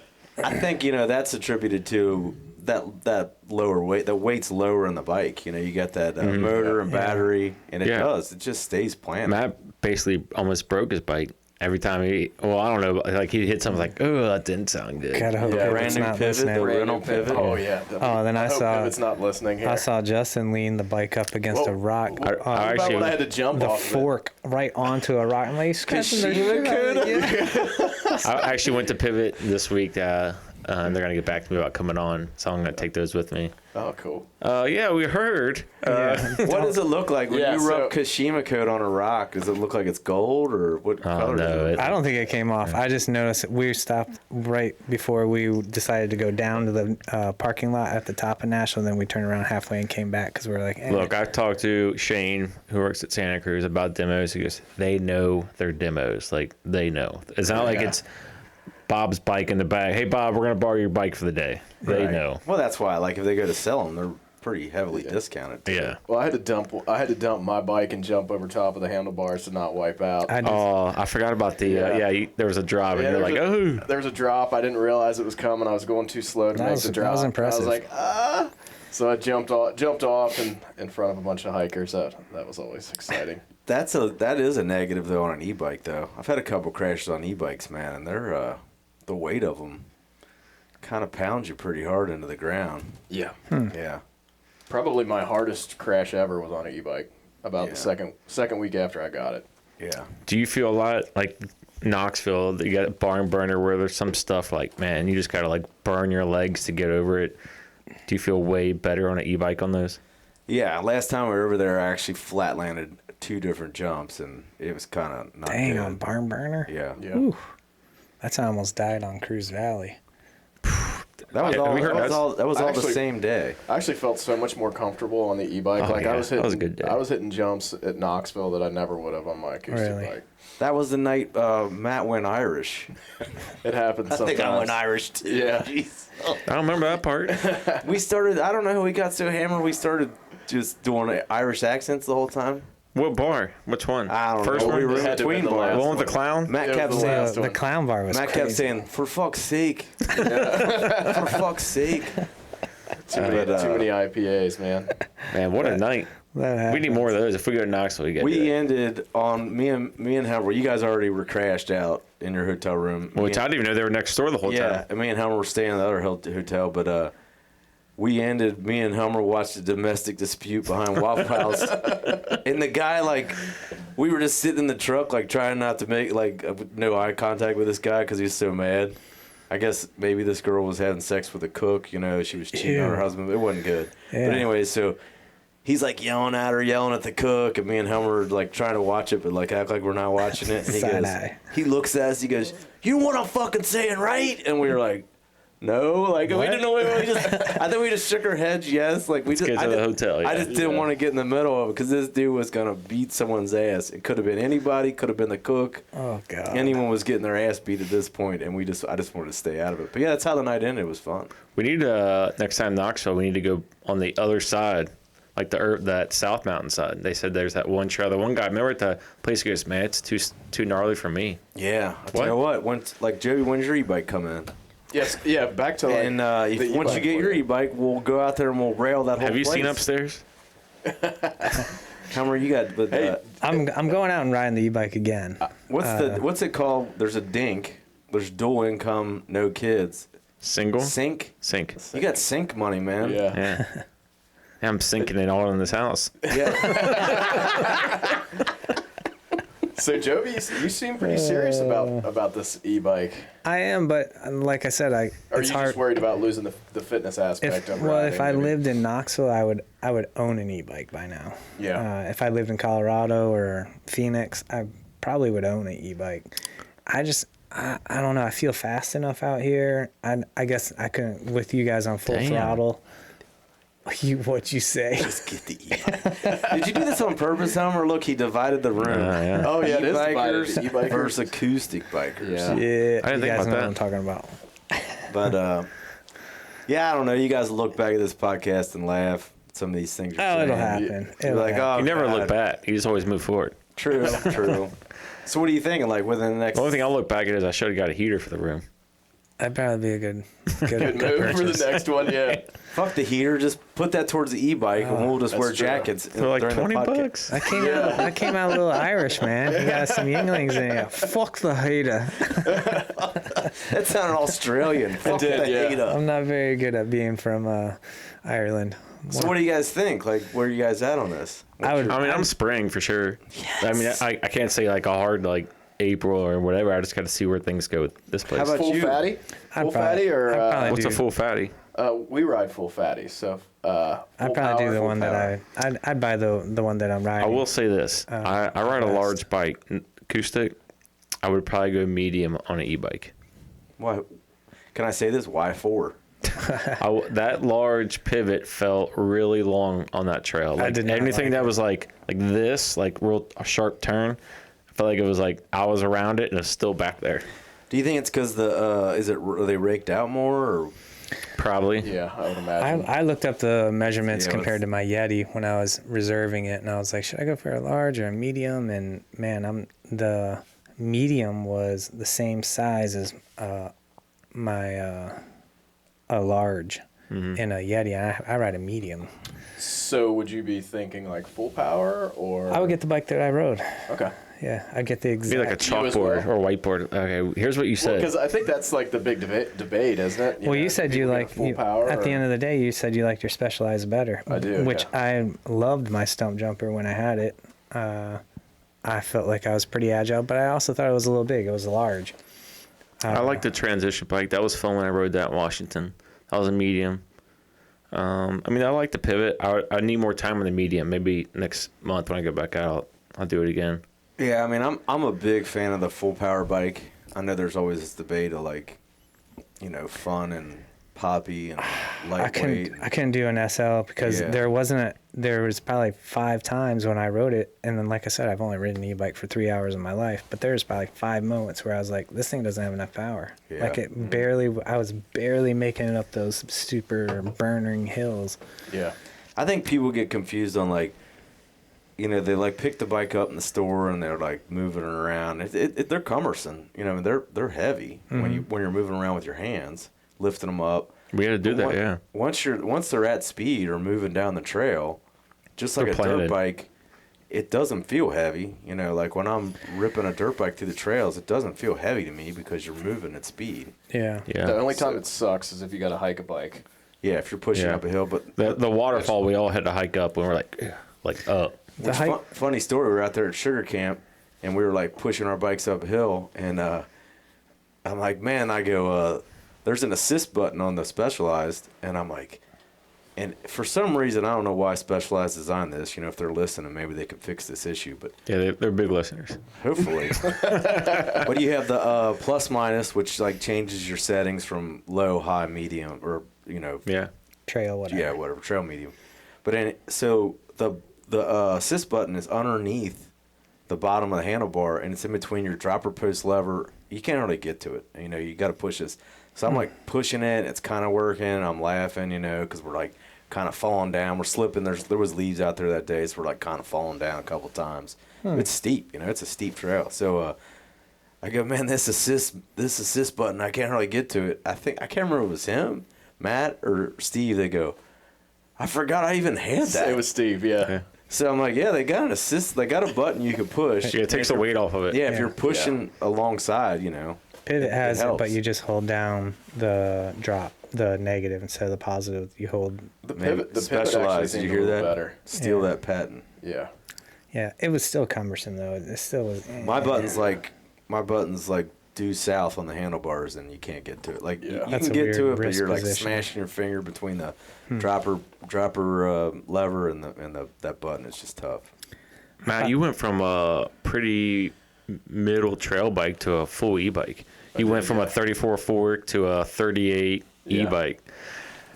I think that's attributed to that lower weight. The weight's lower on the bike. You got that motor and battery, and it Yeah. does. It just stays planted. Matt basically almost broke his bike every time I don't know, like he hit something like, oh, that didn't sound good. Gotta hope Yeah, Pivot's brand new not Pivot, listening. the Brand rental new Pivot. Pivot. Oh yeah. Oh, then I hope saw- Pivot's not listening here. I saw Justin lean the bike up against a rock. I What about actually- when I had to jump the off of it? fork right onto a rock. I'm like, scratching the shit out of it. I actually went to Pivot this week, and they're gonna get back to me about coming on, so I'm gonna take those with me. Oh, cool. Yeah, we heard. What does it look like when Yeah, you rub so- Kashima coat on a rock? Does it look like it's gold or what color? no, is it? I don't think it came off. I just noticed we stopped right before we decided to go down to the parking lot at the top of Nashville. Then we turned around halfway and came back because we were like, Look, I talked to Shane, who works at Santa Cruz, about demos. He goes, they know their demos. Like, they know. It's not like Yeah. it's Bob's bike in the back. Hey, Bob, we're going to borrow your bike for the day. They Right. know. Well, that's why. Like if they go to sell them, they're pretty heavily discounted. too. Yeah. Well, I had to dump my bike and jump over top of the handlebars to not wipe out. I just, Oh, I forgot about the, there was a drop, and you're like, oh. There was a drop. I didn't realize it was coming. I was going too slow to That make was- the that drop. was impressive. I was like, ah. So I jumped off and in front of a bunch of hikers. That was always exciting. That is a negative though on an e-bike though. I've had a couple crashes on e-bikes, man, and they're the weight of them kind of pounds you pretty hard into the ground. Yeah. Yeah. Probably my hardest crash ever was on an e-bike. About the second week after I got it. Yeah. Do you feel a lot like Knoxville? You got a barn burner where there's some stuff like, man, you just got to like burn your legs to get over it. Do you feel way better on an e-bike on those? Yeah, last time we were over there, I actually flat landed 2 different jumps, and it was kind of not dang, good. on barn burner. Yeah. Yeah. Ooh, that's how I almost died on Cruise Valley. That was Have all. we heard That was all the Actually- same day. I actually felt so much more comfortable on the e-bike. Oh, like yeah, I was that hitting, was a good day. I was hitting jumps at Knoxville that I never would have on my acoustic Really? bike. That was the night Matt went Irish. It happens I sometimes. think I went Irish too. Yeah. Jeez. I don't remember that part. We started. I don't know how we got so hammered. We started just doing Irish accents the whole time. What bar? Which one? I don't First know. one? We were in Had to have between been the bars. The last one with the clown? Matt It was kept the saying. last The one. clown bar was Matt crazy. kept saying, "For fuck's sake, for fuck's sake." Too many IPAs, man. Man, what a night. That We need more of those. If we go to Knoxville, we get We to that. ended on me and Helmer. You guys already were crashed out in your hotel room. Which I didn't even know they were next door the whole Yeah, time. and me and Helmer were staying in the other hotel, but we ended. Me and Helmer watched a domestic dispute behind Waffle House, and the guy we were just sitting in the truck trying not to make no eye contact with this guy because he was so mad. I guess maybe this girl was having sex with a cook. She was cheating on her Ew. husband. It wasn't good. Yeah. But anyway, so he's yelling at her, yelling at the cook, and me and Helmer are trying to watch it, but act like we're not watching it. And he Side goes, eye. he looks at us, he goes, "You know what I'm fucking saying, right?" And we were like, "No," we didn't know. I think we just shook our heads, yes. We just get to the hotel, I yeah. just didn't want to get in the middle of it because this dude was gonna beat someone's ass. It could have been anybody, could have been the cook. Oh god. Anyone was getting their ass beat at this point, and I just wanted to stay out of it. But yeah, that's how the night ended. It was fun. We need next time Knoxville, we need to go on the other side, like that South Mountain side. They said there's that one trail. The one guy, remember at the place, he goes, "Man, it's too gnarly for me." Yeah, you know what? Joby, when's your e-bike come in? Yes, yeah. Back to And the once you e-bike get your one. e-bike, we'll go out there and we'll rail that whole Have you place. seen upstairs? How many you got? But, Hey, I'm going out and riding the e-bike again. what's it called? There's a dink. There's dual income, no kids. Single? Sync. Sink. You got sync money, man. Yeah. Yeah. I'm sinking it all in this house. Yeah. So Joby, you seem pretty serious about this e-bike. I am, but like I said, Or are it's you hard. just worried about losing the fitness aspect of If riding? I maybe? lived in Knoxville, I would own an e-bike by now. Yeah. If I lived in Colorado or Phoenix, I probably would own an e-bike. I don't know. I feel fast enough out here. I guess I can with you guys on full Damn. throttle. What'd you say? Just get the e-bike. Did you do this on purpose, Homer? Look, he divided the room. Yeah. Oh yeah, it is E-bikers divided. E-bikers versus acoustic bikers. Yeah. Yeah, I didn't you think guys about know that. what I'm talking about. But yeah, I don't know. You guys look back at this podcast and laugh. Some of these things. Are Oh, it'll saying. happen. You're It'll like, happen. oh, You never God. look back. You just always move forward. True, true. So what are you thinking? Like within the next? The only thing I'll look back at is I should have got a heater for the room. That'd probably be a good Good move for the next one. Yeah. Fuck the heater. Just put that towards the e-bike, and we'll just That's wear true. jackets. For like during the 20 podcast. bucks. I came out a little Irish, man. You got some Yinglings in you. Fuck the heater. That sounded Australian. Fuck did, the yeah. heater. I'm not very good at being from Ireland. So what do you guys think? Like, where are you guys at on this? I would. I mean, I'm spring for sure. I mean, I can't say like a hard like April or whatever. I just got to see where things go with this place. How about Full you? fatty? I'd Full probably- fatty or I'd probably What's a do- full fatty? we ride full fatty, so I'd full probably power, do the full one power. that I'd buy the one that I'm riding. I will say this: I ride a best. large bike, acoustic. I would probably go medium on an e-bike. Why? Can I say this? Why 4? That large pivot felt really long on that trail. Like did not anything like that it. was like this, like real a sharp turn, I felt like it was like I was around it and it's still back there. Do you think it's because are they raked out more? Or? Probably. Yeah, I would imagine. I looked up the measurements Yeah, compared to my Yeti when I was reserving it, and I was like, should I go for a large or a medium? And man, the medium was the same size as a large in a Yeti. I ride a medium. So would you be thinking like full power or? I would get the bike that I rode. Okay. Yeah, I get the Be like a exact. You as chalkboard well? or whiteboard. Okay, here's what you said. Because I think that's like the big debate, isn't it? Well, you said you like full power. at the end of the day. You said you liked your Specialized better. I do, which yeah. I loved my stump jumper when I had it. I felt like I was pretty agile, but I also thought it was a little big. It was large. I like the transition bike. That was fun when I rode that in Washington. That was a medium. I mean, I like the pivot. I need more time on the medium. Maybe next month when I go back out, I'll do it again. Yeah, I mean, I'm a big fan of the full power bike. I know there's always this debate of like, fun and poppy and lightweight. I couldn't do an SL because Yeah. there was probably 5 times when I rode it, and then like I said, I've only ridden an e-bike for 3 hours of my life, but there's probably 5 moments where I was like, this thing doesn't have enough power. Yeah. Like I was barely making it up those super burning hills. Yeah. I think people get confused on like, they like pick the bike up in the store and they're like moving it around. They're cumbersome, they're heavy when you're moving around with your hands, lifting them up. We had to do that, Once- yeah. Once they're at speed or moving down the trail, just like They're a dirt planted. bike, it doesn't feel heavy. Like when I'm ripping a dirt bike through the trails, it doesn't feel heavy to me because you're moving at speed. Yeah. Yeah. The only time it sucks is if you got to hike a bike. Yeah, if you're pushing Yeah. up a hill, but The waterfall we all had to hike up when we're like up. The Which height. funny story, we were out there at Sugar Camp, and we were, like, pushing our bikes up a hill, and I'm like, man, there's an assist button on the Specialized, and I'm like, and for some reason, I don't know why Specialized designed this, if they're listening, maybe they can fix this issue, but Yeah, they're big listeners. hopefully. But you have the plus minus, which, like, changes your settings from low, high, medium, or, Yeah. Trail, whatever. yeah, whatever, trail medium. But so the assist button is underneath the bottom of the handlebar, and it's in between your dropper post lever. You can't really get to it. You got to push this. So I'm like pushing it. It's kind of working. I'm laughing, because we're like kind of falling down. We're slipping. There was leaves out there that day, so we're like kind of falling down a couple times. It's steep, it's a steep trail. So I go, man, this assist button, I can't really get to it. I can't remember if it was him, Matt, or Steve. They go, I forgot I even had that. It was Steve, yeah. So I'm like, yeah, they got an assist. They got a button you can push. Yeah, it takes the weight off of it. Yeah, if Yeah. you're pushing alongside, Pivot has it, helps. but you just hold down the negative instead of the positive. You hold. The maybe pivot actually Specialized. Did seemed you a hear little that? better. Steal Yeah. that patent. Yeah. Yeah, it was still cumbersome though. It still was. My button's like due south on the handlebars, and you can't get to it. Like you That's can a get to weird it, but wrist you're like position. smashing your finger between the dropper lever and that button. It's just tough. Matt, you went from a pretty middle trail bike to a full e-bike. You went from a 34 fork to a 38 Yeah. e-bike.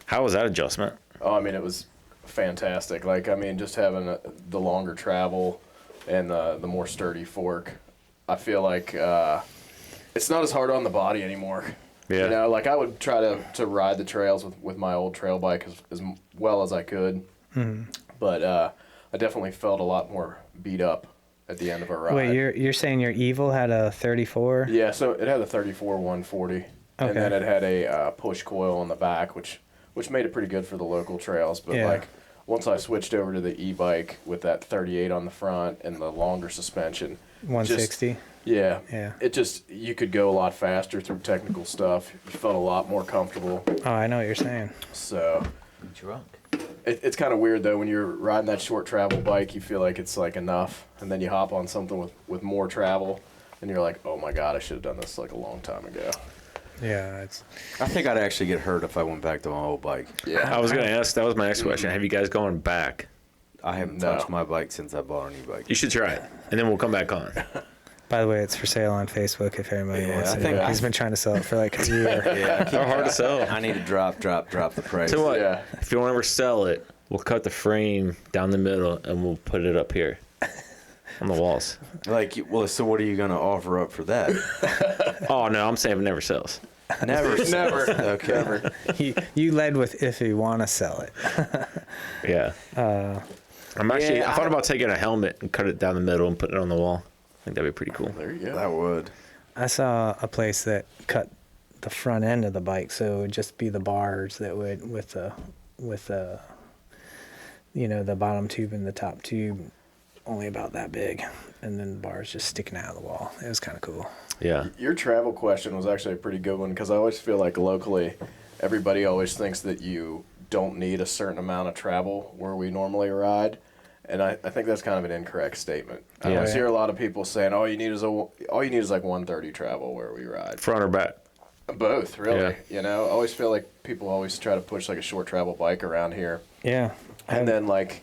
How was that adjustment? Oh, I mean, it was fantastic. Like, I mean, just having the longer travel and the more sturdy fork, I feel like it's not as hard on the body anymore. Yeah. You know, like I would try to ride the trails with my old trail bike as well as I could. But I definitely felt a lot more beat up at the end of a ride. Wait, you're saying your Evil had a 34? Yeah, so it had a 34 140, and then it had a push coil on the back, which made it pretty good for the local trails. But Yeah. like once I switched over to the e-bike with that 38 on the front and the longer suspension, 160? yeah, Yeah. it just you could go a lot faster through technical stuff. You felt a lot more comfortable. Oh, I know what you're saying. So Drunk. it's kind of weird though when you're riding that short travel bike, you feel like it's like enough, and then you hop on something with more travel, and you're like, oh my god, I should have done this like a long time ago. Yeah, it's I think I'd actually get hurt if I went back to my old bike. Yeah, I was going to ask, that was my next question. Have you guys gone back? I haven't No. touched my bike since I bought an e-bike. You should try it, and then we'll come back on. By the way, it's for sale on Facebook if anybody Yeah, wants I it. think He's been trying to sell it for like a year. Yeah, They're hard to sell. I need to drop the price. So what? Yeah. If you don't ever sell it, we'll cut the frame down the middle and we'll put it up here on the walls. Like, well, so what are you gonna offer up for that? Oh no, I'm saying it never sells. Never, Never. Okay. Never. You led with if you want to sell it. Yeah. I'm actually. Yeah, I thought I- about taking a helmet and cut it down the middle and putting it on the wall. I think that'd be pretty cool. There you go. That would. I saw a place that cut the front end of the bike, so it would just be the bars that would with the the bottom tube and the top tube only about that big, and then the bars just sticking out of the wall. It was kind of cool. Yeah. Your travel question was actually a pretty good one because I always feel like locally, everybody always thinks that you don't need a certain amount of travel where we normally ride, and I think that's kind of an incorrect statement. I Yeah. always hear a lot of people saying, all you need is like 130 travel where we ride. Front or back? Both, really. Yeah. You know, I always feel like people always try to push like a short travel bike around here, Yeah. and then like,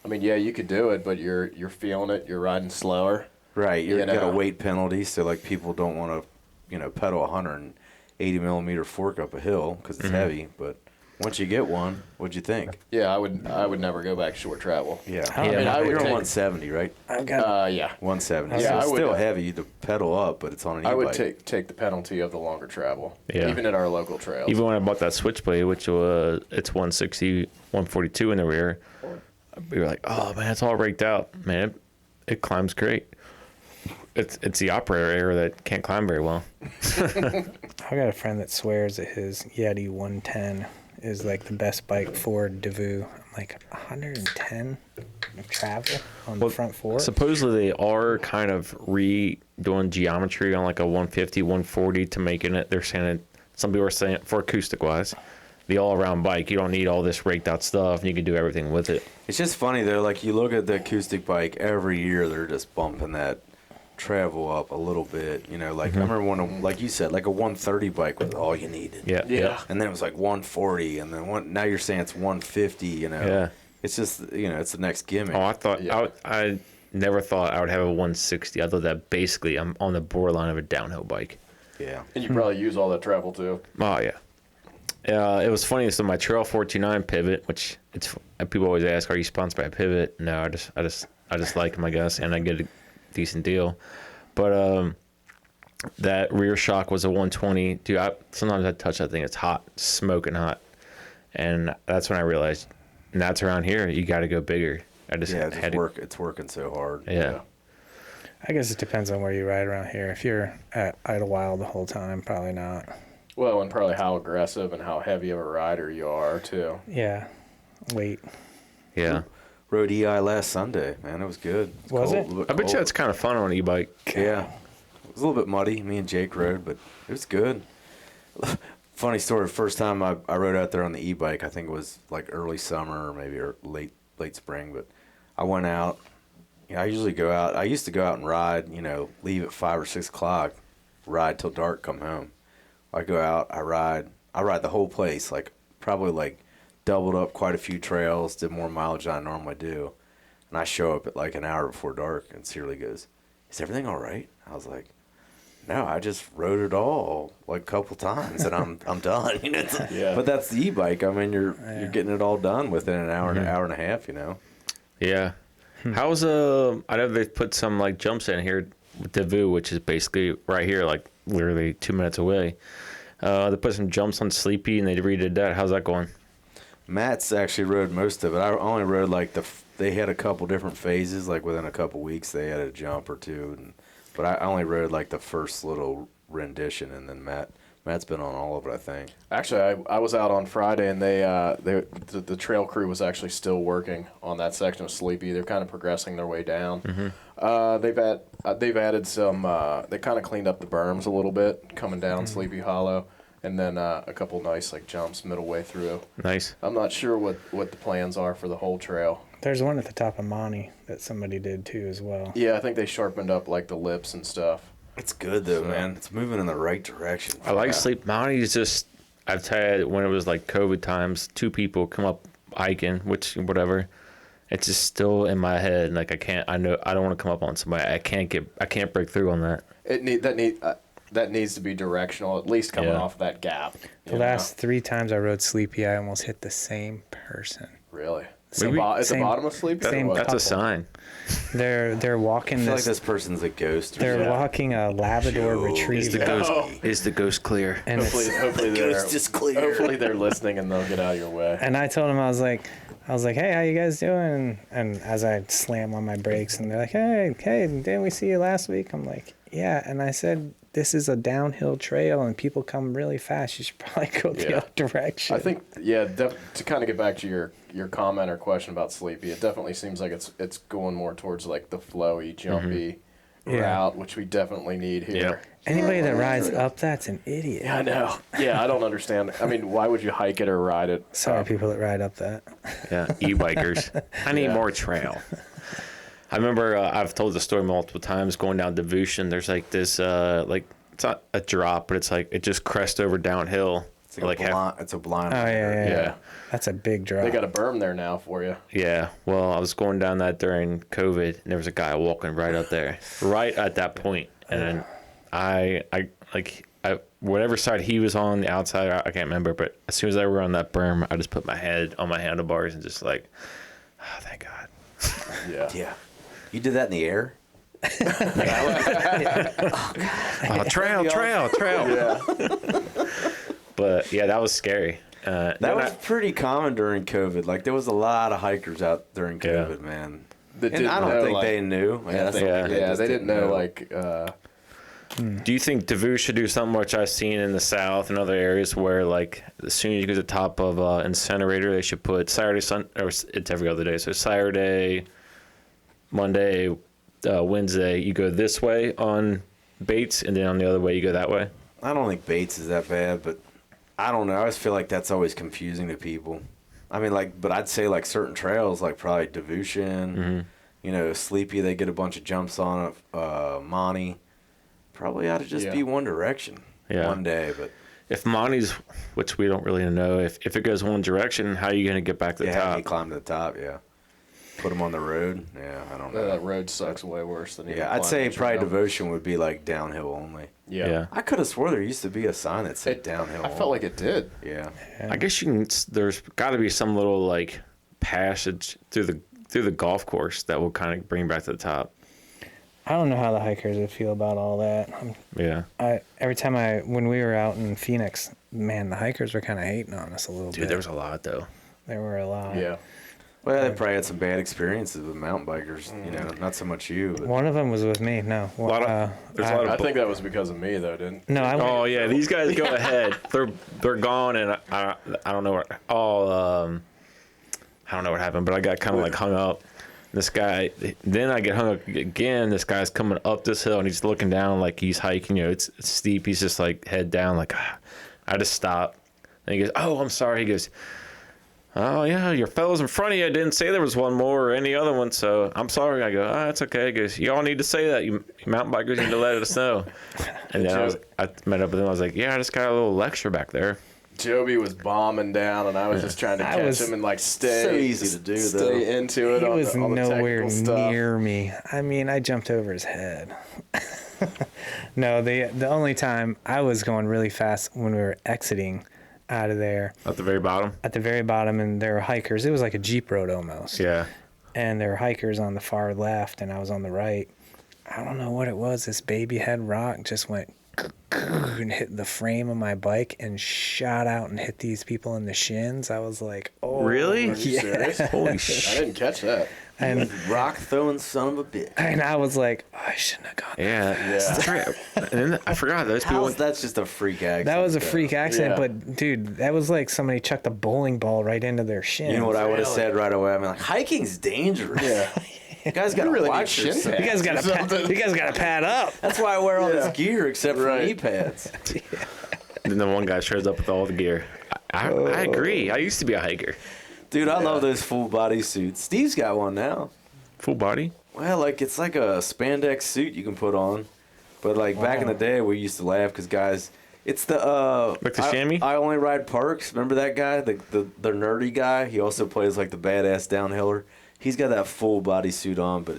I mean, yeah, you could do it, but you're feeling it. You're riding slower. Right, you You got a know. weight penalty, so like people don't want to, pedal 180 millimeter fork up a hill because it's heavy. But once you get one, what'd you think? Yeah, I would never go back short travel. Yeah, I mean, I would you're on take- 170, right? I've got Yeah. 170. Yeah, so it's I would, still heavy to pedal up, but it's on an e-bike. I would take the penalty of the longer travel, Yeah. even at our local trails. Even when I bought that Switchblade, which it's 160, 142 in the rear, we were like, oh man, it's all raked out. Man, it climbs great. It's the operator error that can't climb very well. I got a friend that swears that his Yeti 110 is like the best bike for Davoo. I'm like 110 of travel on the front fork. Supposedly they are kind of redoing geometry on like a 150, 140 to making it. They're saying it. Some people are saying for acoustic wise, the all-around bike, you don't need all this raked out stuff, and you can do everything with it. It's just funny though. Like you look at the acoustic bike every year, they're just bumping that travel up a little bit. Like I remember when, like you said, like a 130 bike was all you needed. Yeah. Yeah. And then it was like 140, and then now you're saying it's 150. Yeah. It's just it's the next gimmick. Oh, I thought Yeah. I never thought I would have a 160. I thought that basically I'm on the borderline of a downhill bike. Yeah. And you probably use all that travel too. Oh yeah. It was funny. So my Trail 429 Pivot, which people always ask, are you sponsored by Pivot? No, I just like them, I guess, and I get a decent deal. But that rear shock was a 120. Dude, sometimes I touch that thing, it's hot, smoking hot, and that's when I realized, and that's around here. You got to go bigger. I just Yeah, had to. it's working so hard. Yeah. I guess it depends on where you ride around here. If you're at Idlewild the whole time, probably not. Well, and probably how aggressive and how heavy of a rider you are too. Yeah. Wait. Yeah. Rode EI last Sunday, man. It was good. It's Was cold, it? a little bit I bet you cold. it's kind of fun on an e-bike. Yeah. It was a little bit muddy. Me and Jake rode, but it was good. Funny story. First time I rode out there on the e-bike, I think it was like early summer or maybe late spring. But I went out. I usually go out. I used to go out and ride. Leave at 5 or 6 o'clock, ride till dark, come home. I go out. I ride the whole place. Probably doubled up quite a few trails. Did more mileage than I normally do. And I show up at like an hour before dark, and Searly goes, "Is everything all right?" I was like, No, I just rode it all like a couple times, and I'm done. You know, Yeah. But that's the e-bike. I mean, you're getting it all done within an hour and an hour and a half. You know. Yeah. How's I know they put some like jumps in here with Devu, which is basically right here, like literally 2 minutes away. They put some jumps on Sleepy and they redid that. How's that going? Matt's actually rode most of it. I only rode like they had a couple different phases. Like within a couple weeks, they had a jump or two, but I only rode like the first little rendition, and then Matt's been on all of it, I think. Actually, I was out on Friday, and the trail crew was actually still working on that section of Sleepy. They're kind of progressing their way down. They've added some. They kind of cleaned up the berms a little bit coming down Sleepy Hollow, and then a couple nice like jumps middle way through. Nice. I'm not sure what the plans are for the whole trail. There's one at the top of Monty that somebody did too as well. Yeah, I think they sharpened up like the lips and stuff. It's good though, man. It's moving in the right direction. I like Sleep. Monty's just, I've tell you, when it was like COVID times, 2 people come up hiking, which whatever. It's just still in my head. Like I don't want to come up on somebody. I can't break through on that. That needs to be directional, at least coming off that gap. The last 3 times I rode Sleepy, I almost hit the same person. Really? Same- At the same- bottom of Sleepy? same Or what? That's couple. a sign. They're walking I feel like this. this person's a ghost. Or They're something. walking a Labrador Joe, retriever, Is the ghost clear? and Hopefully, it's, hopefully Ghost is clear. Hopefully they're listening and they'll get out of your way. and I told him I was like, hey, how you guys doing? And as I slam on my brakes, and they're like, hey, didn't we see you last week? I'm like, yeah. And I said, this is a downhill trail, and people come really fast. You should probably go the Yeah. other direction. I think, to kind of get back to your comment or question about Sleepy, it definitely seems like it's going more towards like the flowy, jumpy Yeah. route, which we definitely need here. Yep. Anybody that rides up that's an idiot. Yeah, I know. Yeah, I don't understand. I mean, why would you hike it or ride it? Sorry, people that ride up that. Yeah, e-bikers. I need more trail. I remember I've told the story multiple times going down Devotion. There's like this, like it's not a drop, but it's like it just crests over downhill. It's like it's a blind. Oh yeah. Yeah. That's a big drop. They got a berm there now for you. Yeah, well, I was going down that during COVID, and there was a guy walking right up there, right at that point, and then I whatever side he was on, the outside, I can't remember, but as soon as I were on that berm, I just put my head on my handlebars and just like, oh, thank God. Yeah. Yeah. You did that in the air? Oh, trail. Yeah. But yeah, that was scary. That was pretty common during COVID. Like there was a lot of hikers out during COVID, man. That And I didn't don't know, think like- they knew. Yeah, that's Yeah, something just they didn't know like Do you think Devu should do something which I've seen in the South and other areas where, like, as soon as you get to the top of incinerator, they should put Saturday, or it's every other day. So Saturday, Monday, Wednesday, you go this way on Bates, and then on the other way, you go that way. I don't think Bates is that bad, but I don't know. I always feel like that's always confusing to people. I mean, like, but I'd say like certain trails, like probably Devotion, you know, Sleepy, they get a bunch of jumps on it. Monty, probably ought to just be one direction one day. But if Monty's, which we don't really know, if it goes one direction, how are you going to get back to the how top? you climb to the top, put them on the road. Yeah, I don't know. that road sucks way worse than even I'd say climbing the probably trail. Devotion would be like downhill only. Yeah. I could have swore there used to be a sign that said downhill. I felt like it did. Yeah. I guess you can. There's got to be some little like passage through the golf course that will kind of bring you back to the top. I don't know how the hikers would feel about all that. Yeah. Every time when we were out in Phoenix, man, the hikers were kind of hating on us a little bit. Dude, there was a lot though. There were a lot. Yeah. Well, they probably had some bad experiences with mountain bikers. You know, not so much you, but One of them was with me. No. There's a lot I of think that was because of me though, didn't? No, I went. Oh yeah, these guys go ahead. They're gone, and I don't know what I don't know what happened, but I got kind of like hung up. This guy, then I get hung up again. This guy's coming up this hill, and he's looking down like he's hiking. You know, it's steep. He's just like head down. Like I just stop, and he goes, "Oh, I'm sorry." He goes, "Oh yeah, your fellow's in front of you. I didn't say there was one more or any other one, so I'm sorry." I go, "Ah, it's okay." He goes, "You all need to say that. You mountain bikers need to let us know." And then I met up with him. I was like, "Yeah, I just got a little lecture back there." Joby was bombing down, and I was just trying to catch him and like stay. So easy to do, though. Stay into it. He on was the, on the nowhere technical stuff. near me. I mean, I jumped over his head. No, the only time I was going really fast when we were exiting out of there. At the very bottom? At the very bottom, and there were hikers. It was like a Jeep road almost. Yeah. And there were hikers on the far left, and I was on the right. I don't know what it was. This baby head rock just went and hit the frame of my bike and shot out and hit these people in the shins. I was like, oh. Really? Are you serious? Holy I shit. didn't catch that. And Rock throwing son of a bitch. I was like, oh, I shouldn't have gone. Yeah. That's right. And then I forgot those people. That's just a freak accident. That was a freak accident, Yeah. but dude, that was like somebody chucked a bowling ball right into their shin. You know what I would have Really? said right away? I mean, like, hiking's dangerous. Yeah. You guys got to really need watch shin yourself. pads. You guys got to pad up. That's why I wear all this gear except for Right. knee pads. And then the one guy shows up with all the gear. I agree. I used to be a hiker. Dude, I love those full body suits. Steve's got one now. Full body? Well, like it's like a spandex suit you can put on. But like back in the day, we used to laugh because guys, it's the Like the chamois? I only ride parks. Remember that guy, the nerdy guy? He also plays like the badass downhiller. He's got that full body suit on, but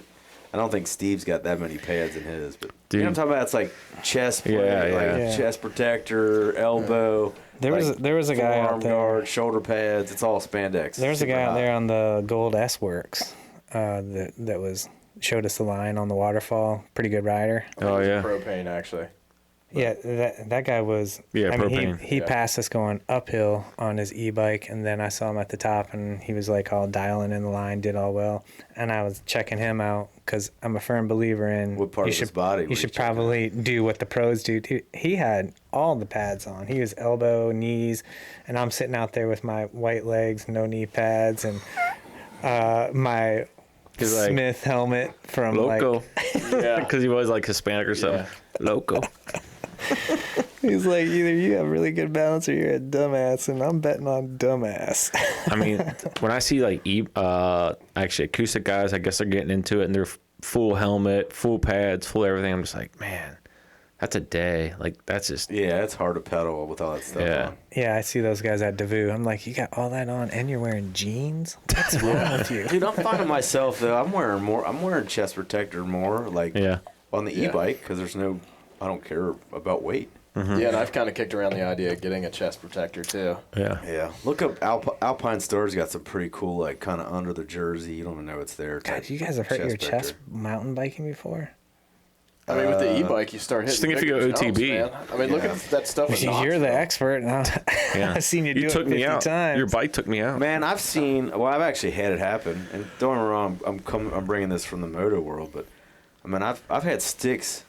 I don't think Steve's got that many pads in his. But Dude. you know what I'm talking about? It's like chest plate, like Yeah. chest protector, elbow. There was a guy forearm out there. guard, shoulder pads. It's all spandex. There's a Super guy out hot. there on the Gold S Works that was showed us the line on the waterfall. Pretty good rider. Oh, yeah. Propane, actually. Yeah, that guy was. Yeah, I mean, propane. he Yeah. passed us going uphill on his e-bike, and then I saw him at the top, and he was like all dialing in the line, did all well, and I was checking him out because I'm a firm believer in What part you of should his body you were should you checking? probably do what the pros do. He had all the pads on. He was elbow, knees, and I'm sitting out there with my white legs, no knee pads, and my He's like, Smith helmet from Loco. Yeah. Because he was like Hispanic or something. Loco. He's like, either you have really good balance or you're a dumbass, and I'm betting on dumbass. I mean, when I see like actually acoustic guys, I guess they're getting into it and they're full helmet, full pads, full everything. I'm just like, man, that's a day. Like that's just Yeah, it's hard to pedal with all that stuff Yeah. on. Yeah, I see those guys at Davoo. I'm like, you got all that on and you're wearing jeans? What's wrong with you? Dude, I'm finding myself though. I'm wearing chest protector more, like yeah. on the e-bike because I don't care about weight. Yeah, and I've kind of kicked around the idea of getting a chest protector, too. Yeah. Yeah, look up Alpine Store's got some pretty cool, like kind of under the jersey. You don't even know it's there. God, type you guys have hurt your protector. chest mountain biking before? I mean, with the e-bike, you start hitting Just think if you bigger go jumps, OTB. man. I mean, look at that stuff with You're the Knoxville. expert, and Yeah. I've seen you do You it took 50 me out. times. Your bike took me out. Man, I've actually had it happen. And don't get me wrong, I'm bringing this from the moto world, but I mean, I've had sticks,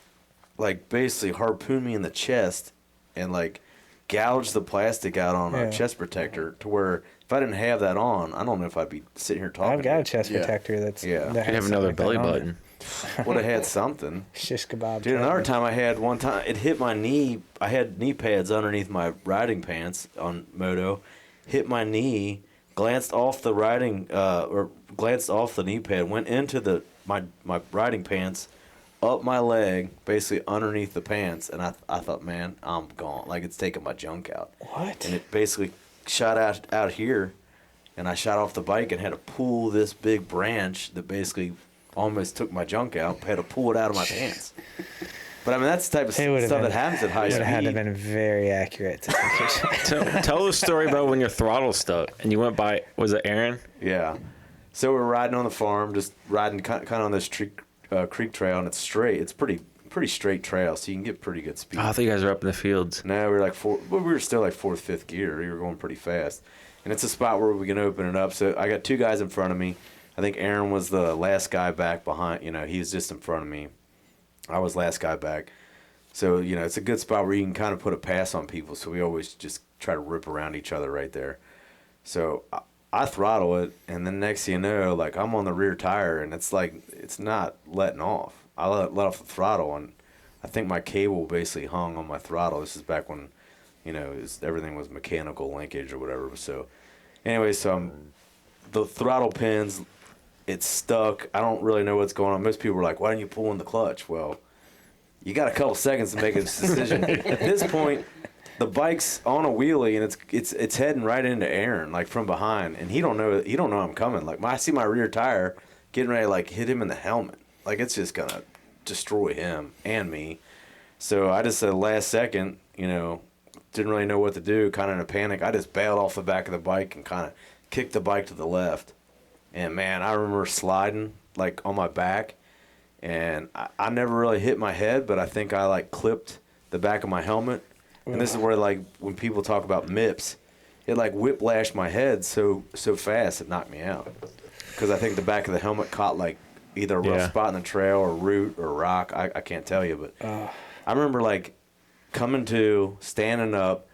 like basically harpoon me in the chest, and like gouge the plastic out on Yeah. a chest protector to where if I didn't have that on, I don't know if I'd be sitting here talking. I've got a chest Yeah. protector that's. Yeah. that You has have another something belly like that on it. button. Would have had something. Shish kebab. Dude, another time I had one time, it hit my knee. I had knee pads underneath my riding pants on moto. Hit my knee, glanced off the glanced off the knee pad, went into my riding pants, up my leg, basically underneath the pants, and I thought, man, I'm gone. Like it's taking my junk out. What? And it basically shot out here, and I shot off the bike and had to pull this big branch that basically almost took my junk out. Had to pull it out of my pants. But I mean, that's the type of It would've stuff been- that happens at high Would have had to speed. have been very accurate. To take your Tell the story about when your throttle stuck and you went by, was it Aaron? Yeah. So we're riding on the farm, just riding kind of on this creek trail, and it's straight. It's pretty straight trail, so you can get pretty good speed. Oh, I thought you guys were up in the fields. No, we were still like fourth, fifth gear. We were going pretty fast, and it's a spot where we can open it up. So I got two guys in front of me. I think Aaron was the last guy back behind. You know, he was just in front of me. I was last guy back. So you know, it's a good spot where you can kind of put a pass on people. So we always just try to rip around each other right there. So I throttle it, and then next thing you know, like I'm on the rear tire, and it's like it's not letting off. I let off the throttle, and I think my cable basically hung on my throttle. This is back when, you know, everything was mechanical linkage or whatever. So, anyway, the throttle pins, it's stuck. I don't really know what's going on. Most people were like, "Why didn't you pull in the clutch?" Well, you got a couple seconds to make a decision. At this point, the bike's on a wheelie and it's heading right into Aaron, like from behind, and he don't know I'm coming. Like I see my rear tire getting ready to like hit him in the helmet. Like it's just gonna destroy him and me. So I just at the last second, didn't really know what to do, kind of in a panic. I just bailed off the back of the bike and kind of kicked the bike to the left. And man, I remember sliding like on my back, and I never really hit my head, but I think I like clipped the back of my helmet. And this is where like when people talk about MIPS, it like whiplashed my head so fast it knocked me out. Because I think the back of the helmet caught like either a rough spot in the trail or root or rock. I can't tell you, but I remember like coming to, standing up,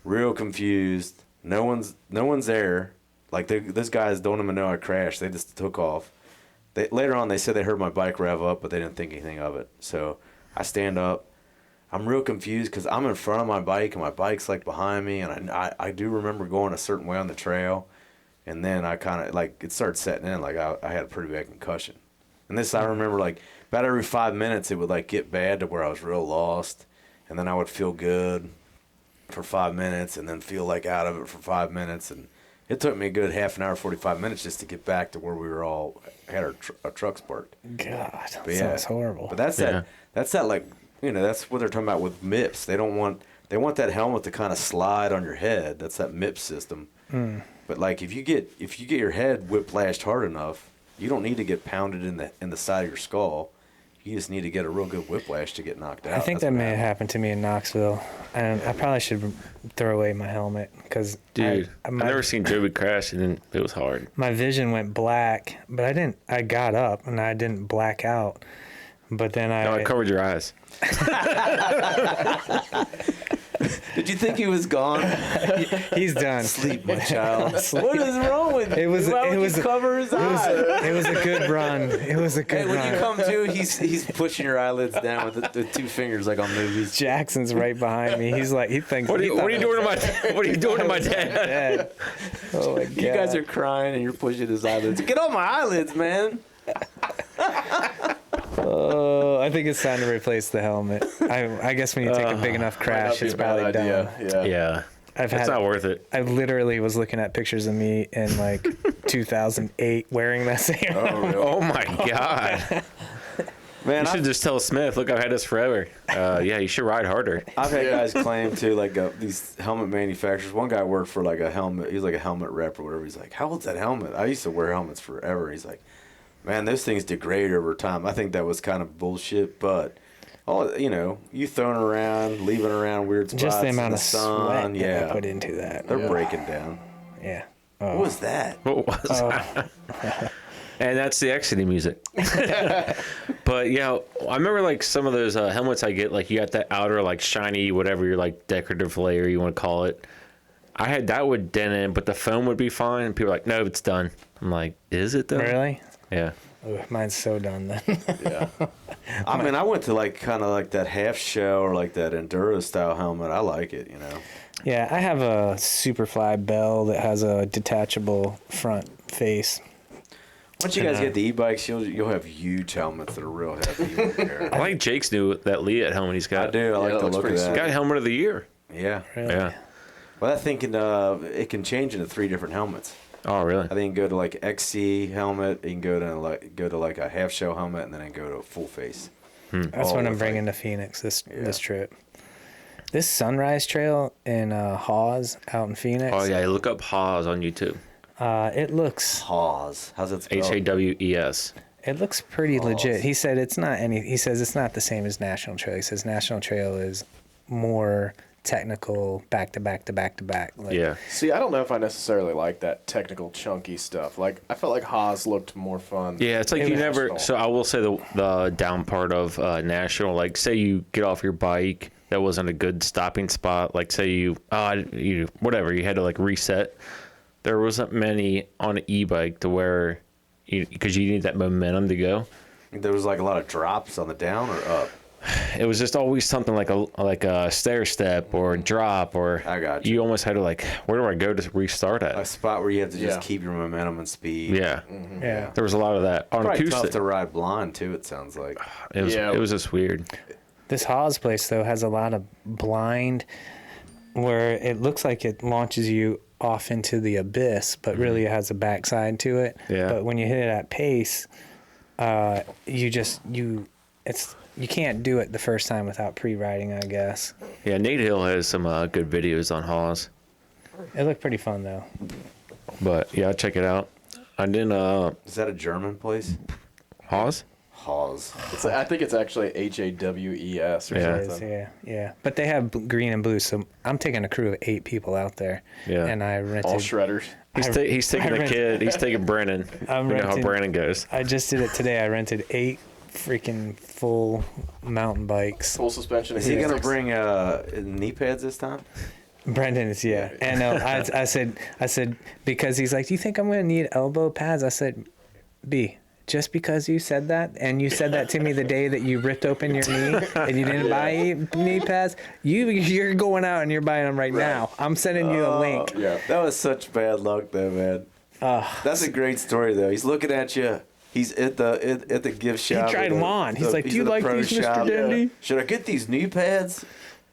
real confused. No one's there. Like those guys don't even know I crashed. They just took off. Later on, they said they heard my bike rev up, but they didn't think anything of it. So I stand up. I'm real confused because I'm in front of my bike and my bike's like behind me, and I do remember going a certain way on the trail, and then I kind of like it started setting in. Like I had a pretty bad concussion, and this I remember like about every 5 minutes it would like get bad to where I was real lost, and then I would feel good for 5 minutes, and then feel like out of it for 5 minutes, and it took me a good half an hour, 45 minutes just to get back to where we were all had our trucks parked. God, that But sounds horrible. But that's that like that's what they're talking about with MIPS. They want that helmet to kind of slide on your head. That's that MIPS system. But like if you get your head whiplashed hard enough, you don't need to get pounded in the side of your skull. You just need to get a real good whiplash to get knocked out. I think that may have happened to me in Knoxville, and I probably should throw away my helmet because Dude, I've never seen Joby crash, and it was hard. My vision went black, but I got up and I didn't black out. But then I covered your eyes. Did you think he was gone? He's done. Sleep, my child. What is wrong with you? Why would you cover his eyes? It was a good run. It was a good run. When you come to, he's pushing your eylids down with the two fingers like on movies. Jackson's right behind me. He's like, he thinks. What are you doing to my dad? Oh my God. You guys are crying and you're pushing his eyelids. Get on my eyelids, man. Oh, I think it's time to replace the helmet. I guess when you take a big enough crash, it's probably done. Yeah. It's not worth it. I literally was looking at pictures of me in like 2008 wearing that same helmet. Oh my God. Man, you should just tell Smith, look, I've had this forever. You should ride harder. I've had guys claim to like these helmet manufacturers. One guy worked for like a helmet. He's like a helmet rep or whatever. He's like, how old's that helmet? I used to wear helmets forever. He's like, man, those things degrade over time. I think that was kind of bullshit, but you throwing around, leaving around weird spots. Just the amount of sun, sweat that I put into that. They're breaking down. Yeah. What was that? What was that? And that's the exiting music. But yeah, I remember like some of those helmets I get, like you got that outer like shiny, whatever your like decorative layer you want to call it. I had that would dent in, but the foam would be fine. And people are like, no, it's done. I'm like, is it though? Really? Yeah. Ooh, mine's so done then. Yeah. I mean, I went to like kind of like that half shell or like that enduro style helmet. I like it, Yeah, I have a Superfly Bell that has a detachable front face. Once you guys get the e-bikes, you'll have huge helmets that are real heavy. I like Jake's new that Leah helmet he's got. I do. I like the look of that. Got helmet of the year. Yeah. Really? Yeah. Well, I think it can change into 3 different helmets. Oh, really? I think you can go to like XC helmet. You can go to like a half shell helmet, and then I can go to a full face. That's what I'm bringing to Phoenix this trip. This Sunrise Trail in Hawes out in Phoenix. Oh yeah, look up Hawes on YouTube. It looks Hawes. How's it spelled? Hawes. It looks pretty legit. He said it's not He says it's not the same as National Trail. He says National Trail is more technical, back to back to back to back. Yeah. See, I don't know if I necessarily like that technical, chunky stuff. Like, I felt like Haas looked more fun. Yeah, it's like you never. So I will say the down part of National, like say you get off your bike, that wasn't a good stopping spot. Like say you whatever, you had to like reset. There wasn't many on an e-bike to where, because you need that momentum to go. There was like a lot of drops on the down or up. It was just always something like a stair step or a drop, or I got you. You almost had to like, where do I go to restart at? A spot where you have to just keep your momentum and speed. Yeah. Mm-hmm. Yeah. There was a lot of that. On Probably acoustic, tough to ride blind too. It sounds like it was just weird. This Hawes place though has a lot of blind where it looks like it launches you off into the abyss, but really it has a backside to it. Yeah. But when you hit it at pace, you can't do it the first time without pre-riding, I guess. Yeah, Nate Hill has some good videos on Haas. It looked pretty fun though. But yeah, check it out. I didn't Is that a German place? Haas? Haas. I think it's actually HAWES or Yeah. It something. is, yeah. But they have green and blue, so I'm taking a crew of 8 people out there. Yeah. And I rented. All shredders. He's taking a kid. He's taking Brennan. I'm You know how renting- Brennan goes. I just did it today. I rented 8 freaking full mountain bikes. Full suspension. Is he gonna acoustics. bring knee pads this time? Brendan is, yeah. And I said, because he's like, do you think I'm going to need elbow pads? I said, B, just because you said that, and you said that to me the day that you ripped open your knee and you didn't buy knee pads, you're going out and you're buying them right now. I'm sending you a link. Yeah. That was such bad luck, though, man. That's a great story, though. He's looking at you. He's at the gift shop. tried them on. He's like, "Do you like these, Mr. Dendy?" Should I get these knee pads?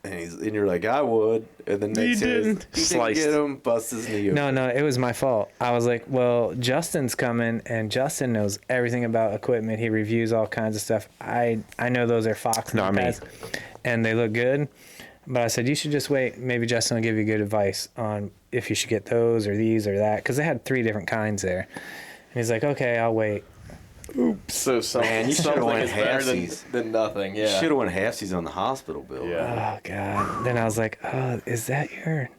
And you're like, I would. And then next You year, didn't. he Sliced. didn't get him, bust his knee open. No, it was my fault. I was like, well, Justin's coming, and Justin knows everything about equipment. He reviews all kinds of stuff. I know those are Fox No, I mean- pads, and they look good. But I said, you should just wait. Maybe Justin will give you good advice on if you should get those or these or that, because they had 3 different kinds there. And he's like, okay, I'll wait. So something, Man, you should've something went is better halfsies. than nothing. Yeah. Should have went halfsies on the hospital bill. Yeah. Oh, God. Then I was like, oh, is that your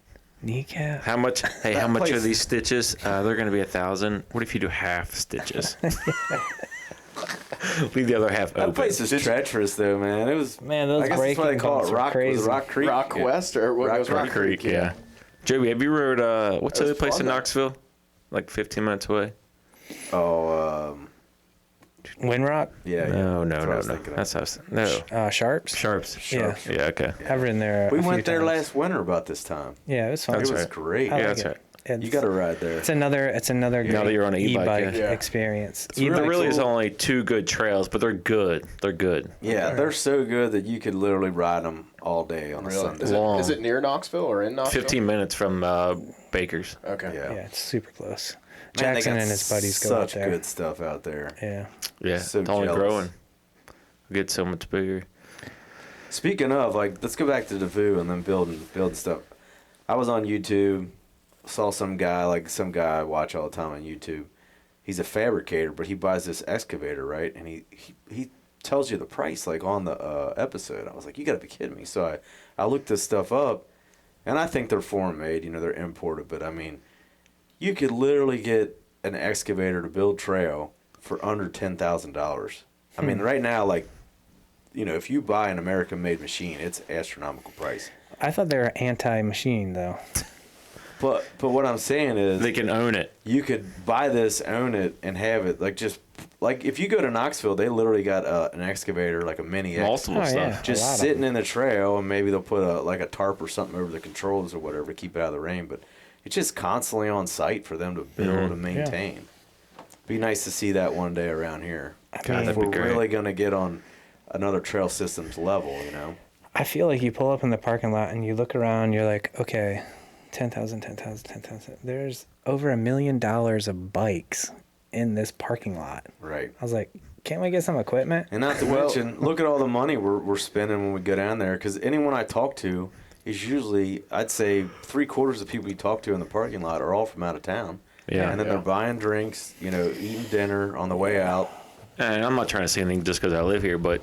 kneecap? How much? Hey, how much are place- these stitches? They're going to be 1,000. What if you do half stitches? Leave the other half That open. place is treacherous, though, man. It was. Man, those I guess that's why they braking call bumps it are Rock. Was crazy. it Rock Creek? Rock West or what Rock was Creek. Rock Creek, yeah. Joby, have you rode, what's the That other was place fun, in though. Knoxville? Like 15 minutes away? Oh, Windrock? yeah. No, That's what I no, was no. thinking of. That's us. No. Sharps? Sharps. Yeah. Yeah, okay. I've ridden there. We a few went there times. last winter about this time. Yeah, it was fun. That's It was right. great. I Yeah, like that's it. right. It's, You got to ride there. It's another Now great that you're on an e-bike, yeah. experience. really There really is cool. only 2 good trails, but they're good. They're good. Yeah, they're so good that you could literally ride them all day on a Really? Sunday. Long. Is it near Knoxville or in Knoxville? 15 minutes from Baker's. Okay. Yeah. Yeah, it's super close. Man, they Jackson got and his buddies go out such there. good stuff out there. Yeah. Yeah, So it's only jealous. growing. Get so much bigger. Speaking of, like, let's go back to Davoo and then building stuff. I was on YouTube, saw some guy I watch all the time on YouTube. He's a fabricator, but he buys this excavator, right? And he tells you the price, like, on the episode. I was like, you got to be kidding me. So I looked this stuff up, and I think they're foreign made. You know, they're imported. But, I mean, you could literally get an excavator to build trail for under $10,000. I mean, right now, like, you know, if you buy an American-made machine, it's astronomical price. I thought they were anti-machine, though. But what I'm saying is, They can own it. you could buy this, own it, and have it. Like if you go to Knoxville, they literally got an excavator, like a mini X, Multiple Oh, stuff. yeah. just A lot of sitting in the trail, and maybe they'll put a tarp or something over the controls or whatever to keep it out of the rain. But it's just constantly on site for them to build and maintain. Be nice to see that one day around here. God, if that'd be we're great. really gonna get on another trail systems level, you know. I feel like you pull up in the parking lot and you look around, you're like, okay, 10,000. There's over $1 million of bikes in this parking lot. Right. I was like, can't we get some equipment? And not to mention, look at all the money we're spending when we go down there. Because anyone I talk to is usually, I'd say, 3/4 of the people you talk to in the parking lot are all from out of town. Yeah. And then they're buying drinks, you know, eating dinner on the way out. And I'm not trying to say anything just because I live here, but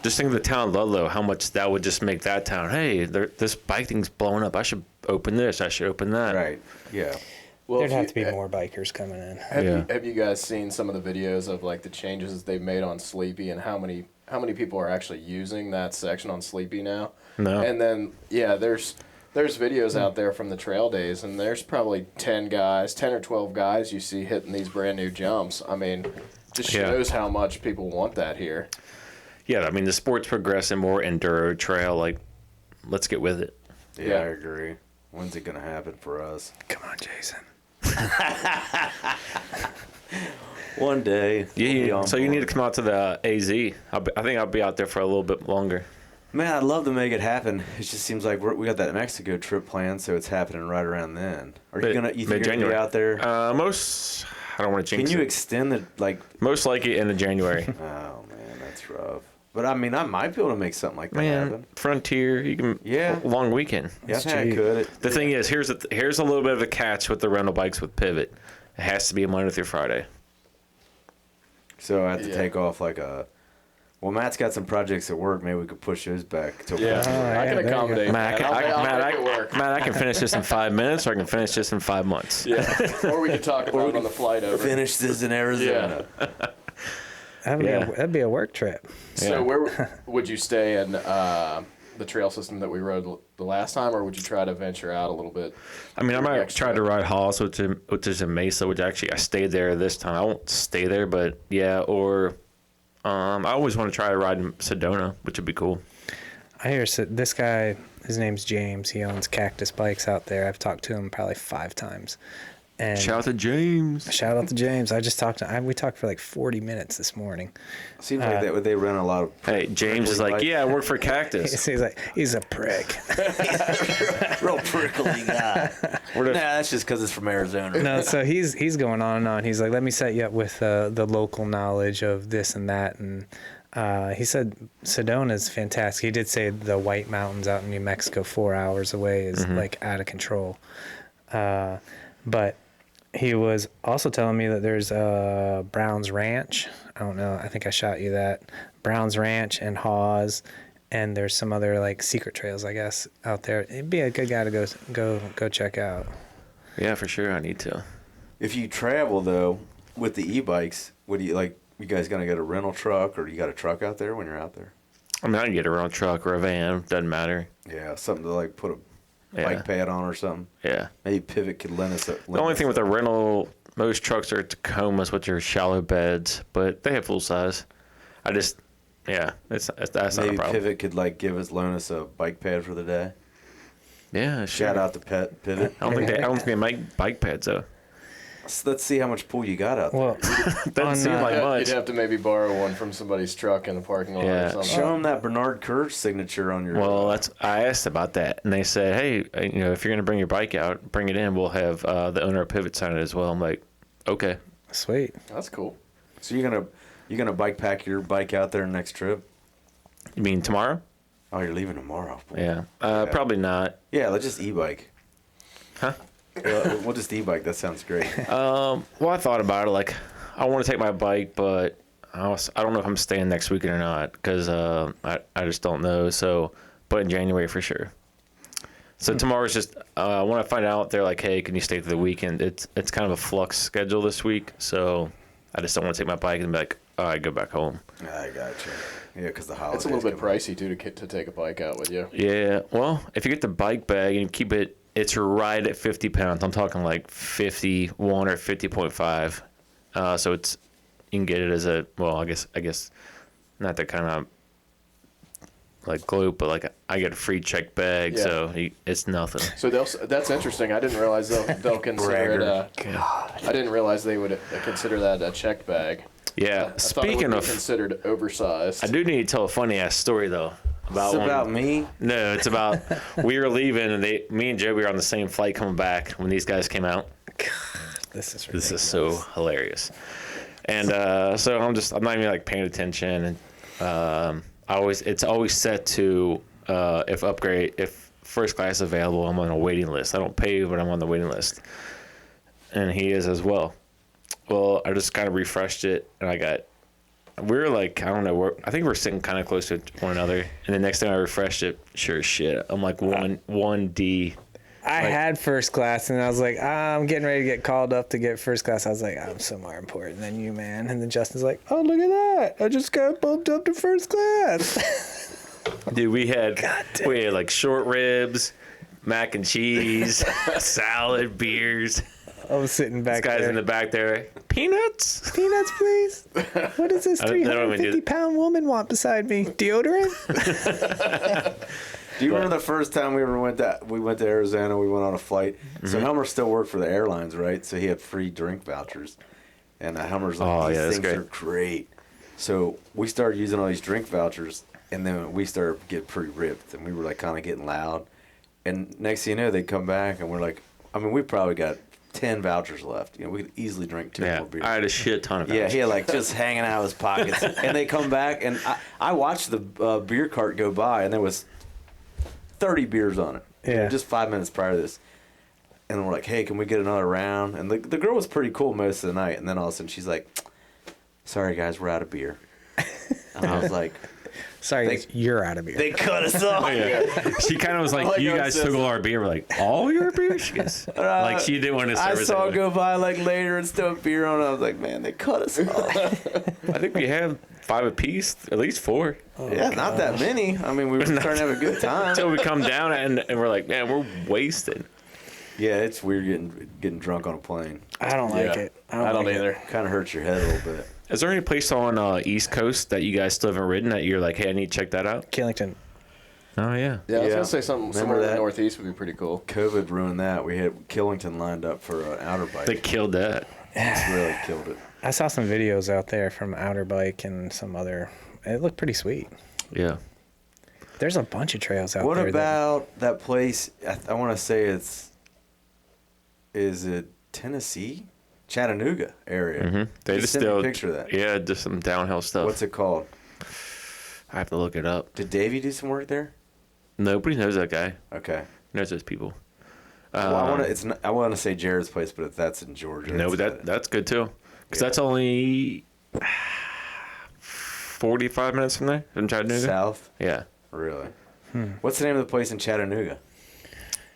just think of the town of Ludlow, how much that would just make that town. Hey, this bike thing's blowing up. I should open this. I should open that. Right. Yeah. Well, There'd if have you- to be more bikers coming in. Have you guys seen some of the videos of like the changes they've made on Sleepy and how many people are actually using that section on Sleepy now? No. And then there's videos out there from the trail days, and there's probably 10 or 12 guys you see hitting these brand new jumps. I mean, just shows how much people want that here. Yeah, I mean, the sport's progressing more enduro trail. Like, let's get with it. Yeah, I agree. When's it going to happen for us? Come on, Jason. One day. we'll be Yeah, on so you board. need to come out to the AZ. I think I'll be out there for a little bit longer. Man, I'd love to make it happen. It just seems like we got that Mexico trip planned, so it's happening right around then. Are you think you're gonna be out there? I don't want to jinx Can you it. extend the Most likely in January. Oh man, that's rough. But I mean, I might be able to make something like that happen. Frontier, you can. Yeah. Long weekend. Yeah, I could. The thing is, here's a little bit of a catch with the rental bikes with Pivot. It has to be a Monday through Friday. So I have to take off Well, Matt's got some projects at work. Maybe we could push those back till Yeah, I can accommodate. Matt, I'll make it work. Matt, I can finish this in 5 minutes, or I can finish this in 5 months. Yeah, or we can talk about it on the flight over. finish this in Arizona. That'd be a work trip. So where would you stay in the trail system that we rode the last time, or would you try to venture out a little bit? I mean, I might try to ride Haas, which is in Mesa, which actually I stayed there this time. I won't stay there, but yeah, or I always want to try to ride in Sedona, which would be cool. I hear this guy, his name's James. He owns Cactus Bikes out there. I've talked to him probably 5 times. And Shout out to James. Shout out to James. I just talked to him. We talked for like 40 minutes this morning. Seems like they run a lot of. Hey, James is like, yeah, I work for Cactus. He's like, he's a prick. Real prickly guy. That's just because it's from Arizona. No, so he's going on and on. He's like, let me set you up with the local knowledge of this and that. And he said Sedona's fantastic. He did say the White Mountains out in New Mexico, 4 hours away, is like out of control. But he was also telling me that there's Brown's Ranch. I don't know. I think I shot you that. Brown's Ranch and Hawes, and there's some other like secret trails, I guess, out there. It'd be a good guy to go check out. Yeah, for sure. I need to. If you travel though with the e-bikes, what do you like? You guys gonna get a rental truck, or you got a truck out there when you're out there? I mean, I can get a rental truck or a van. Doesn't matter. Yeah, something to like put a bike pad on or something. Yeah. Maybe Pivot could lend us. The only thing with a rental, most trucks are Tacomas, which are shallow beds, but they have full size. That's not a maybe problem. Pivot could loan us a bike pad for the day. Yeah, sure. Shout out to Pivot. I don't think they make bike pads though. So let's see how much pool you got out there. Well, Doesn't seem like much. You'd have to maybe borrow one from somebody's truck in the parking lot Yeah. or something. Show them that Bernard Kurtz signature on your. Well, I asked about that, and they said, "Hey, if you're gonna bring your bike out, bring it in. We'll have the owner of Pivot sign it as well." I'm like, "Okay." sweet. That's cool. So you're gonna bike pack your bike out there next trip? You mean tomorrow? Oh, you're leaving tomorrow. Boy. Yeah. Probably not. Yeah, let's just e-bike. Huh? We'll just e-bike. That sounds great. Well, I thought about it. Like, I want to take my bike, but I don't know if I'm staying next weekend or not because I just don't know. So, but in January for sure. So tomorrow's just I want to find out. They're like, hey, can you stay through the weekend? It's kind of a flux schedule this week, so I just don't want to take my bike and be like, all right, go back home. I gotcha. Yeah, because the holidays. It's a little bit pricey too to take a bike out with you. Yeah. Well, if you get the bike bag and you keep it, it's right at 50 pounds. I'm talking like 51 or 50.5. So it's you can get it as a I guess not that kind of like gloop, but like I get a free check bag, so it's nothing. So that's interesting. I didn't realize they'll consider it. I didn't realize they would consider that a check bag. Yeah. I Speaking thought it would of, be considered oversized. I do need to tell a funny ass story though. About me? No, it's about we were leaving and me and Joby were on the same flight coming back when these guys came out. This is This is so hilarious. And so I'm not even like paying attention, and it's always set to if first class is available, I'm on a waiting list. I don't pay, but I'm on the waiting list, and he is as well. Well, I just kind of refreshed it, and we're like, I don't know, I think we're sitting kind of close to one another, and the next time I refreshed it, sure as shit, I'm like 1D. I had first class, and I was like, I'm getting ready to get called up to get first class. I was like, I'm so more important than you, man. And then Justin's like, oh, look at that. I just got bumped up to first class. Dude, we had like short ribs, mac and cheese, salad, beers. I was sitting back This guy's there. in the back there. Peanuts? Peanuts, please. What does this They don't even do 350-pound woman want beside me? Deodorant? Do you remember the first time we went to Arizona? We went on a flight. So Helmer still worked for the airlines, right? So he had free drink vouchers, and Helmer's like, "These things are great." So we started using all these drink vouchers, And then we started getting pretty ripped, and we were like kind of getting loud. And next thing you know, they come back, and we're like, I mean, we probably got 10 vouchers left. You know, we could easily drink 2 more beers. I had a shit ton of Yeah, vouchers. he had like just hanging out of his pockets. And they come back, and I watched the beer cart go by, and there was 30 beers on it. Yeah. Just 5 minutes prior to this. And we're like, hey, can we get another round? And the girl was pretty cool most of the night. And then all of a sudden she's like, sorry, guys, we're out of beer. And I was like, Sorry, you're out of beer. they cut us off. She kind of was like, you guys took all our beer. We're like, all your beer? She goes, like, she didn't want to I service saw it. it go by like later and still have beer on it. I was like, man, they cut us off. I think we have 5 apiece, at least 4. Yeah, not that many. I mean, we were trying to have a good time. Until we come down and we're like, man, we're wasted. Yeah, it's weird getting drunk on a plane. I don't like it. I don't like it. either. Kind of hurts your head a little bit. Is there any place on East Coast that you guys still haven't ridden that you're like, hey, I need to check that out? Killington. Oh, yeah. Yeah, I was Yeah. gonna say something Remember somewhere in the that? Northeast would be pretty cool. COVID ruined that. We had Killington lined up for an outer bike. They killed that. It's really killed it. I saw some videos out there from Outer Bike and some other. It looked pretty sweet. Yeah. There's a bunch of trails out What there. about that place? I want to say is it Tennessee? Chattanooga area. Mm-hmm. They just sent me a still picture of that. Yeah, just some downhill stuff. What's it called? I have to look it up. Did Davey do some work there? Nobody knows that guy. Okay. Knows those people. Well, I want to say Jared's place, but if that's in Georgia, No, it's that's good too. Because that's only 45 minutes from there, from Chattanooga. south. Yeah. Really? What's the name of the place in Chattanooga?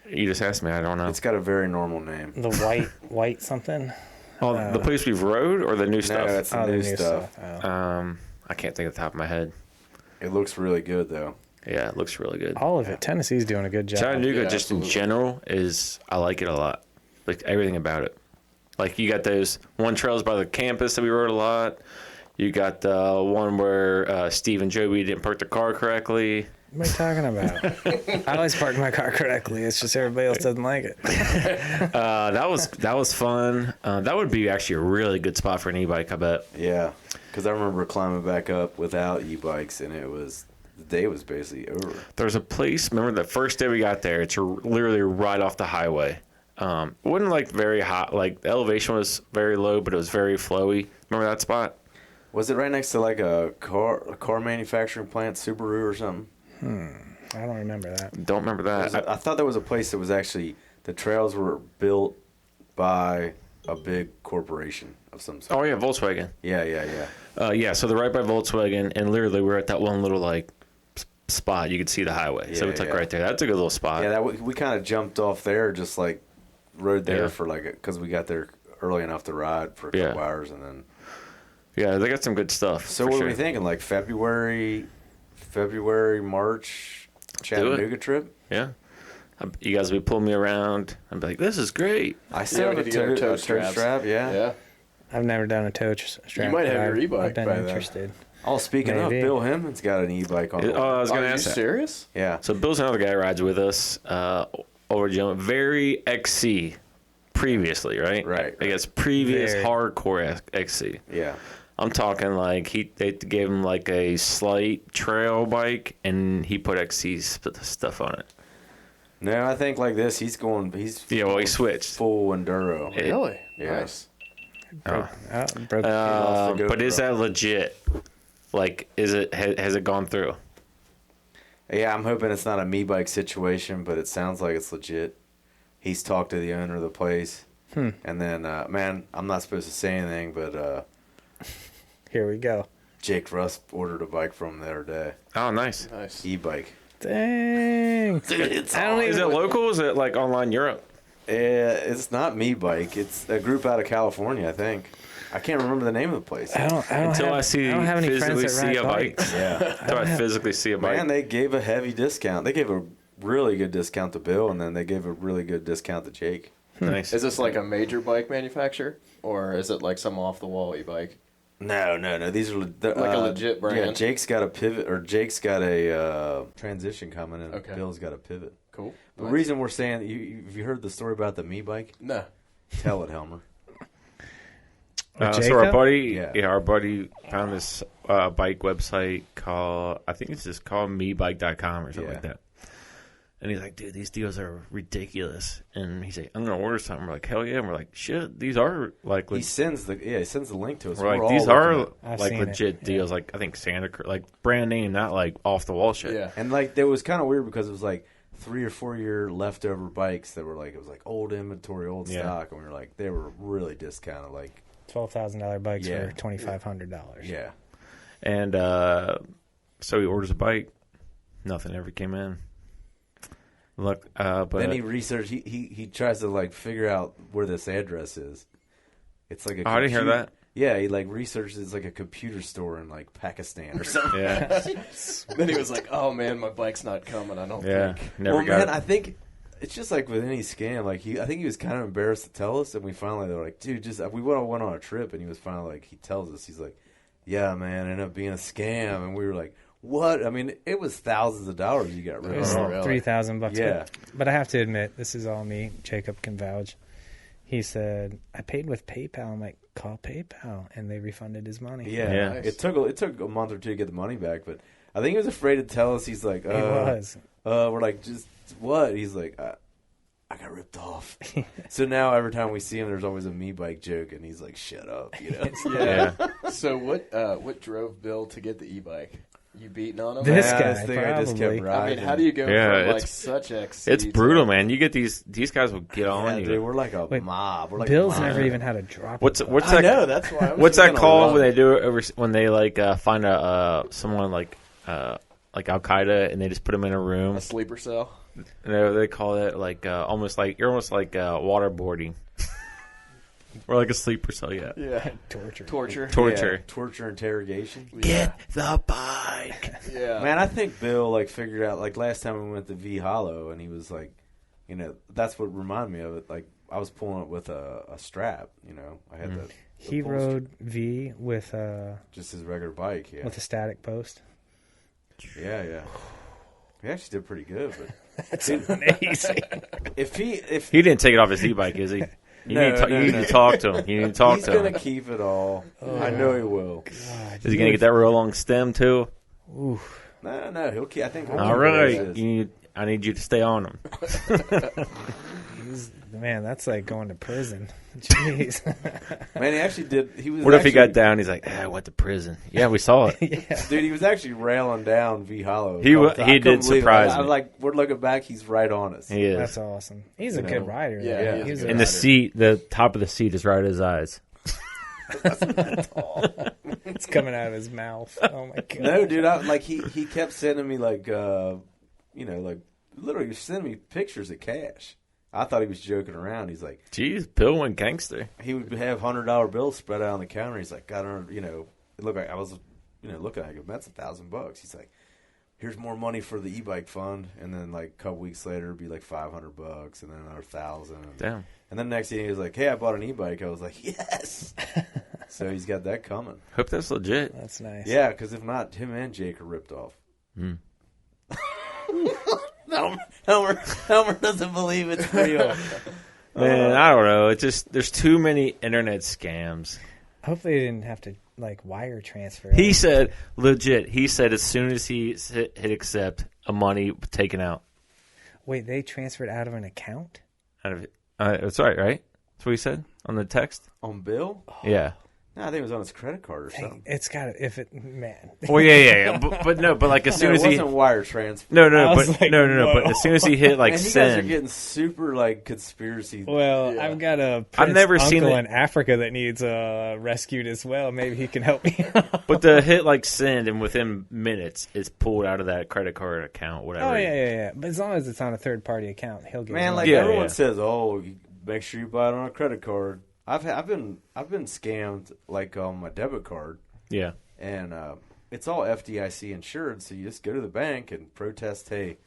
You just asked me. I don't know. It's got a very normal name. The white something. Oh, the place we've rode or the new No, stuff? it's the Oh, new stuff. Oh. I can't think of the top of my head. It looks really good though. Yeah, it looks really good. All of it. Tennessee's doing a good job. Chattanooga, Yeah, just absolutely. in general, I like it a lot. Like everything about it. Like you got those one trails by the campus that we rode a lot. You got the one where Steve and Joby didn't park the car correctly. What are you talking about? I always park my car correctly. It's just everybody else doesn't like it. That was fun. That would be actually a really good spot for an e-bike, I bet. Yeah, because I remember climbing back up without e-bikes, and the day was basically over. There's a place. Remember the first day we got there? It's literally right off the highway. It wasn't like very hot. Like the elevation was very low, but it was very flowy. Remember that spot? Was it right next to like a car manufacturing plant, Subaru or something? I don't remember that. Don't remember that. I thought there was a place that was actually the trails were built by a big corporation of some sort. Oh yeah, Volkswagen. Yeah. So they're right by Volkswagen, and literally we're at that one little like spot. You could see the highway, so Yeah, it's like yeah. right there. That's a good little spot. Yeah, we kind of jumped off there, just like rode there Yeah. for like because we got there early enough to ride for a Yeah. couple hours, and then. Yeah, they got some good stuff. So for what sure. are we thinking? Like February, March, Chattanooga trip? Yeah. You guys will be pulling me around. I'd be like, this is great. I still we have need to get our toe straps. strap. Yeah. Yeah. I've never done a tow strap. You might have but your I've- e-bike I've been by then. interested. Oh, speaking Maybe. of, Bill Hemman's got an e-bike on. Oh, I was Are going to you ask that. serious? Yeah. So Bill's another guy who rides with us over Jim. Very XC previously, right? Right. I guess previous Very. hardcore XC. Yeah. I'm talking like they gave him like a slight trail bike and he put XC stuff on it. No, I think like this, he's Yeah, well, he switched. full enduro. Really? Yeah. Nice. Broke lost the But is GoPro. that legit? Like, has it gone through? Yeah, I'm hoping it's not a me bike situation, but it sounds like it's legit. He's talked to the owner of the place, and then man, I'm not supposed to say anything, but Here we go. Jake Russ ordered a bike from him the other day, Oh, nice. Nice. e-bike. Dang. I don't Is even. it local? Is it like online Europe? It's not me bike. It's a group out of California, I think. I can't remember the name of the place. I don't Until I don't have any friends physically that see ride a bike. bikes. Yeah. Until I physically see a bike. Man, they gave a heavy discount. They gave a really good discount to Bill, and then they gave a really good discount to Jake. Nice. Is this like a major bike manufacturer, or is it like some off the wall e-bike? No. These are like a legit brand? Yeah, Jake's got a pivot, or Jake's got a transition coming, and Okay. Bill's got a pivot. Cool. The Nice. reason we're saying, have you heard the story about the me bike? No. Tell it, Helmer. So our buddy, Yeah. our buddy found this bike website called, I think it's just called mebike.com or something like that. And he's like, dude, these deals are ridiculous. And he's like, I'm gonna order something. We're like, hell yeah. And we're like, shit, these are like. He sends the link to us. We're like, these are like legit deals. Like I think like brand name, not like off the wall shit. Yeah. And like, it was kind of weird because it was like 3 or 4 year leftover bikes that were like, it was like old inventory, old stock, and we were like, they were really discounted, like $12,000 bikes for $2,500. Yeah. And so he orders a bike. Nothing ever came in. Look, but then he researched. He tries to like figure out where this address is. It's like a. I didn't hear that. Yeah, he like researched. It's like a computer store in like Pakistan or something. Yeah. Then he was like, "Oh man, my bike's not coming. I don't think." Never well, got man, it. I think it's just like with any scam. Like I think he was kind of embarrassed to tell us, and we finally were like, "Dude, just we went on a trip," and he was finally like, he tells us, he's like, "Yeah, man, it ended up being a scam," and we were like, "What?" I mean, it was thousands of dollars you got rid It was of. Really? $3,000. Yeah. But I have to admit, this is all me. Jacob can vouch. He said, I paid with PayPal. I'm like, call PayPal. And they refunded his money. Yeah, Yeah. Nice. it took a month or two to get the money back, but I think he was afraid to tell us. He's like, It was. we're like, just what? He's like, I got ripped off. So now every time we see him, there's always a me bike joke, and he's like, shut up, you know? Yeah. So what drove Bill to get the e-bike? You beating on him? This Yeah, guy, this thing I just kept probably. I riding. mean, how do you go Yeah, from like it's- such XC? It's brutal, man. You get these guys will get on Yeah, you. dude, we're like a Wait, mob. We're like Bill's a mob. never even had a drop. What's of I that? know, that's why. What's that called when they do it over when they like find someone like Al Qaeda and they just put them in a room? A sleeper cell? They call it like you're almost like waterboarding. Or like a sleeper cell, yeah. Yeah. torture. Torture. Yeah, torture interrogation. Get the bike. Yeah. Man, I think Bill like figured out like last time we went to V Hollow, and he was like, you know, that's what reminded me of it. Like I was pulling it with a strap, you know. I had the He pull rode V with just his regular bike, yeah. with a static post. Yeah. He actually did pretty good, but That's amazing. if He didn't take it off his e-bike, is he? You need to talk to him. You need to talk he's to gonna him. keep it all. I know he will. God, Is he gonna get that real long stem too? Oof. No, he'll keep. I think. he'll All keep it as right. is. I need you to stay on him. Man, that's like going to prison. Jeez. Man, he actually did. He was. What if he got actually- down? He's like, I went to prison. Yeah, we saw it. Dude, he was actually railing down V Hollow. He I couldn't did believe it. surprise I'm me. like, we're looking back. He's right on us. He is. That's awesome. He's a You good know. rider. Yeah, though. he is He's a good And rider. the seat, the top of the seat is right at his eyes. It's coming out of his mouth. Oh my god. No, dude. He kept sending me like like literally sending me pictures of cash. I thought he was joking around. He's like, Jeez, Bill went gangster. he would have $100 bills spread out on the counter. He's like, I don't, it looked like I was, looking at it. That's $1,000. He's like, here's more money for the e-bike fund. And then like a couple weeks later, it'd be like $500, and then another 1,000. Damn. And then next thing he was like, hey, I bought an e-bike. I was like, yes. So he's got that coming. Hope that's legit. That's nice. Yeah, because if not, him and Jake are ripped off. Elmer doesn't believe it's real. Man, I don't know. It's just there's too many internet scams. Hopefully they didn't have to like wire transfer. He said legit. He said as soon as he hit accept, a money taken out. Wait, they transferred out of an account? Out of it. That's right, right? That's what he said on the text. On Bill? Yeah. No, I think it was on his credit card or Hey, something. it's got to, if it, man. Well, yeah. But like as soon No, as it he wasn't wire transfer. no, I was but like, no. But whoa. as soon as he hit like Man, you guys are send, getting super like conspiracy. Well, Yeah. I've got a I've prince never seen uncle it. in Africa that needs rescued as well. Maybe he can help me out. but the hit like send and within minutes it's pulled out of that credit card account, whatever. Oh, yeah. But as long as it's on a third-party account, he'll get Man, his like money. Yeah, everyone yeah. says, oh, you make sure you buy it on a credit card. I've been scammed like on my debit card, Yeah. and it's all FDIC insured. So you just go to the bank and protest, hey,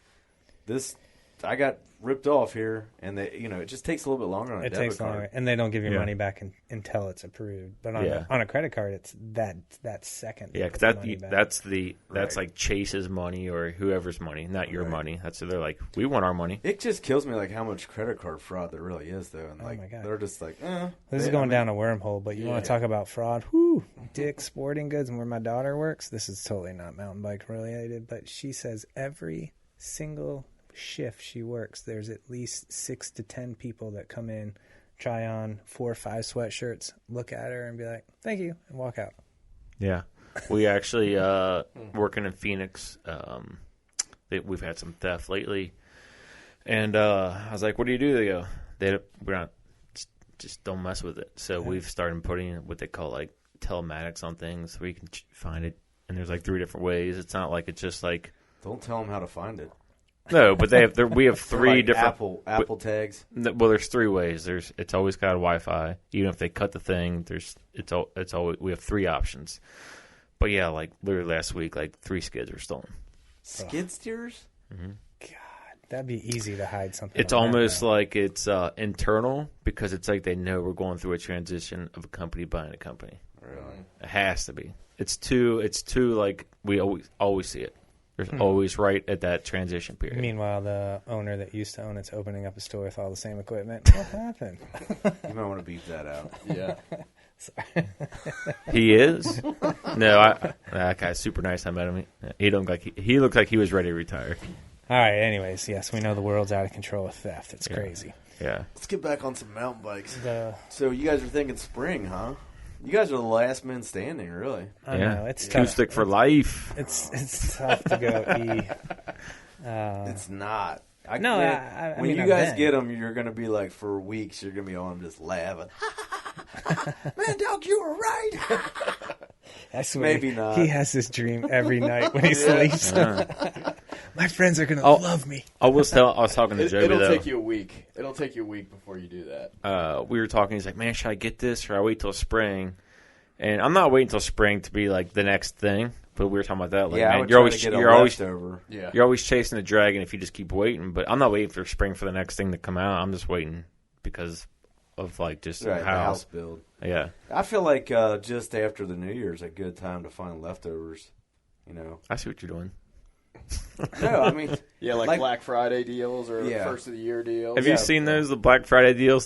this I got ripped off here, and they, it just takes a little bit longer on a It debit takes card. longer, and they don't give you money back until it's approved. But on a credit card, it's that second. Yeah, because that's like Chase's money or whoever's money, not your money. They're like, we want our money. It just kills me like how much credit card fraud there really is, though, and my God. they're just like, This is going down a wormhole, but you want to talk about fraud? Whoo, Dick's Sporting Goods, and where my daughter works. This is totally not mountain bike related, but she says every single shift she works, there's at least 6 to 10 people that come in, try on 4 or 5 sweatshirts, look at her and be like, thank you, and walk out. Yeah. We actually, working in Phoenix, we've had some theft lately. And I was like, what do you do? They go, we're not, just don't mess with it. So we've started putting what they call like telematics on things where you can find it. And there's like 3 different ways. It's not like it's just like. Don't tell them how to find it. No, but we have 3 like different Apple tags. Well, there's 3 ways. It's always got Wi-Fi. Even if they cut the thing, it's always we have 3 options. But yeah, like literally last week, like 3 skids were stolen. Skid steers? Mm-hmm. God, that'd be easy to hide something. It's almost like it's internal because it's like they know we're going through a transition of a company buying a company. Really? It has to be. It's too like we always see it. There's always right at that transition period. Meanwhile, the owner that used to own it's opening up a store with all the same equipment. What happened? You might want to beep that out. Yeah. Sorry. He is? No, that guy's super nice. I met him. He looked like he was ready to retire. All right. Anyways, yes, we know the world's out of control with theft. It's crazy. Yeah. Let's get back on some mountain bikes. So you guys are thinking spring, huh? You guys are the last men standing, really. I know, it's tough. Acoustic for life. It's tough to go E. It's not. When you guys get them, you're going to be like, for weeks, you're going to be on just laughing. Man, Delk, you were right. I swear, maybe not. He has this dream every night when he sleeps. My friends are going to love me. I was talking to Joby, It'll take you a week. It'll take you a week before you do that. We were talking. He's like, man, should I get this or I wait till spring? And I'm not waiting till spring to be like the next thing. But we were talking about that. Like, man, you're always chasing the dragon if you just keep waiting. But I'm not waiting for spring for the next thing to come out. I'm just waiting because of like just the house build. Yeah, I feel like just after the New Year's, a good time to find leftovers. I see what you're doing. No, I mean, like Black Friday deals or first of the year deals. Have you seen those the Black Friday deals?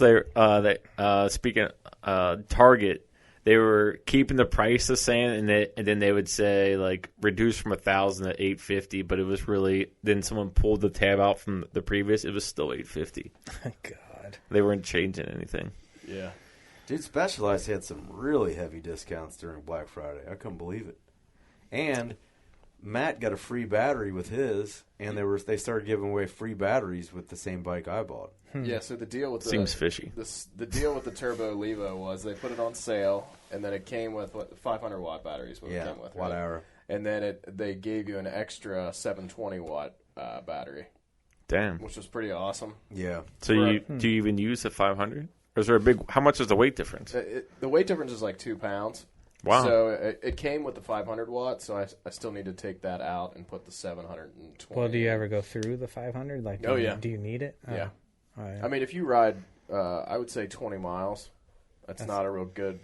Speaking Target, they were keeping the price the same, and then they would say like reduced from 1,000 to 850, but it was really then someone pulled the tab out from the previous. It was still 850. God, they weren't changing anything. Yeah, dude, Specialized had some really heavy discounts during Black Friday. I couldn't believe it, and Matt got a free battery with his, and they started giving away free batteries with the same bike I bought. Yeah, so the deal with seems fishy. The deal with the Turbo Levo was they put it on sale, and then it came with 500 watt batteries. It came with, watt hour, and then they gave you an extra 720 watt battery. Damn, which was pretty awesome. Yeah. So do you even use the 500? Or is there a big? How much is the weight difference? The weight difference is like 2 pounds. Wow. So it came with the 500 watts, so I still need to take that out and put the 720. Well, do you ever go through the 500? Like, do you need it? Yeah. All right. I mean, if you ride, I would say 20 miles. That's not a real good.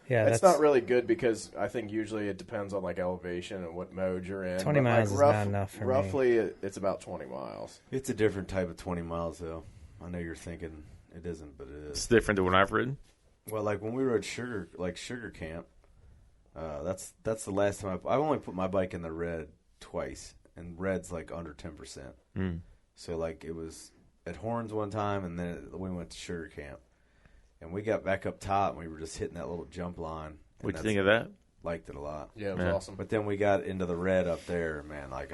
Yeah, it's not really good because I think usually it depends on like elevation and what mode you're in. 20 miles is not enough for me. Roughly, it's about 20 miles. It's a different type of 20 miles, though. I know you're thinking it isn't, but it is. It's different than what I've ridden. Well, like when we rode Sugar Camp, that's the last time I've only put my bike in the red twice, and red's like under 10%. Mm. So like it was at Horns one time, and then we went to Sugar Camp, and we got back up top, and we were just hitting that little jump line. What'd you think of that? Liked it a lot. Yeah, it was awesome. But then we got into the red up there, man. Like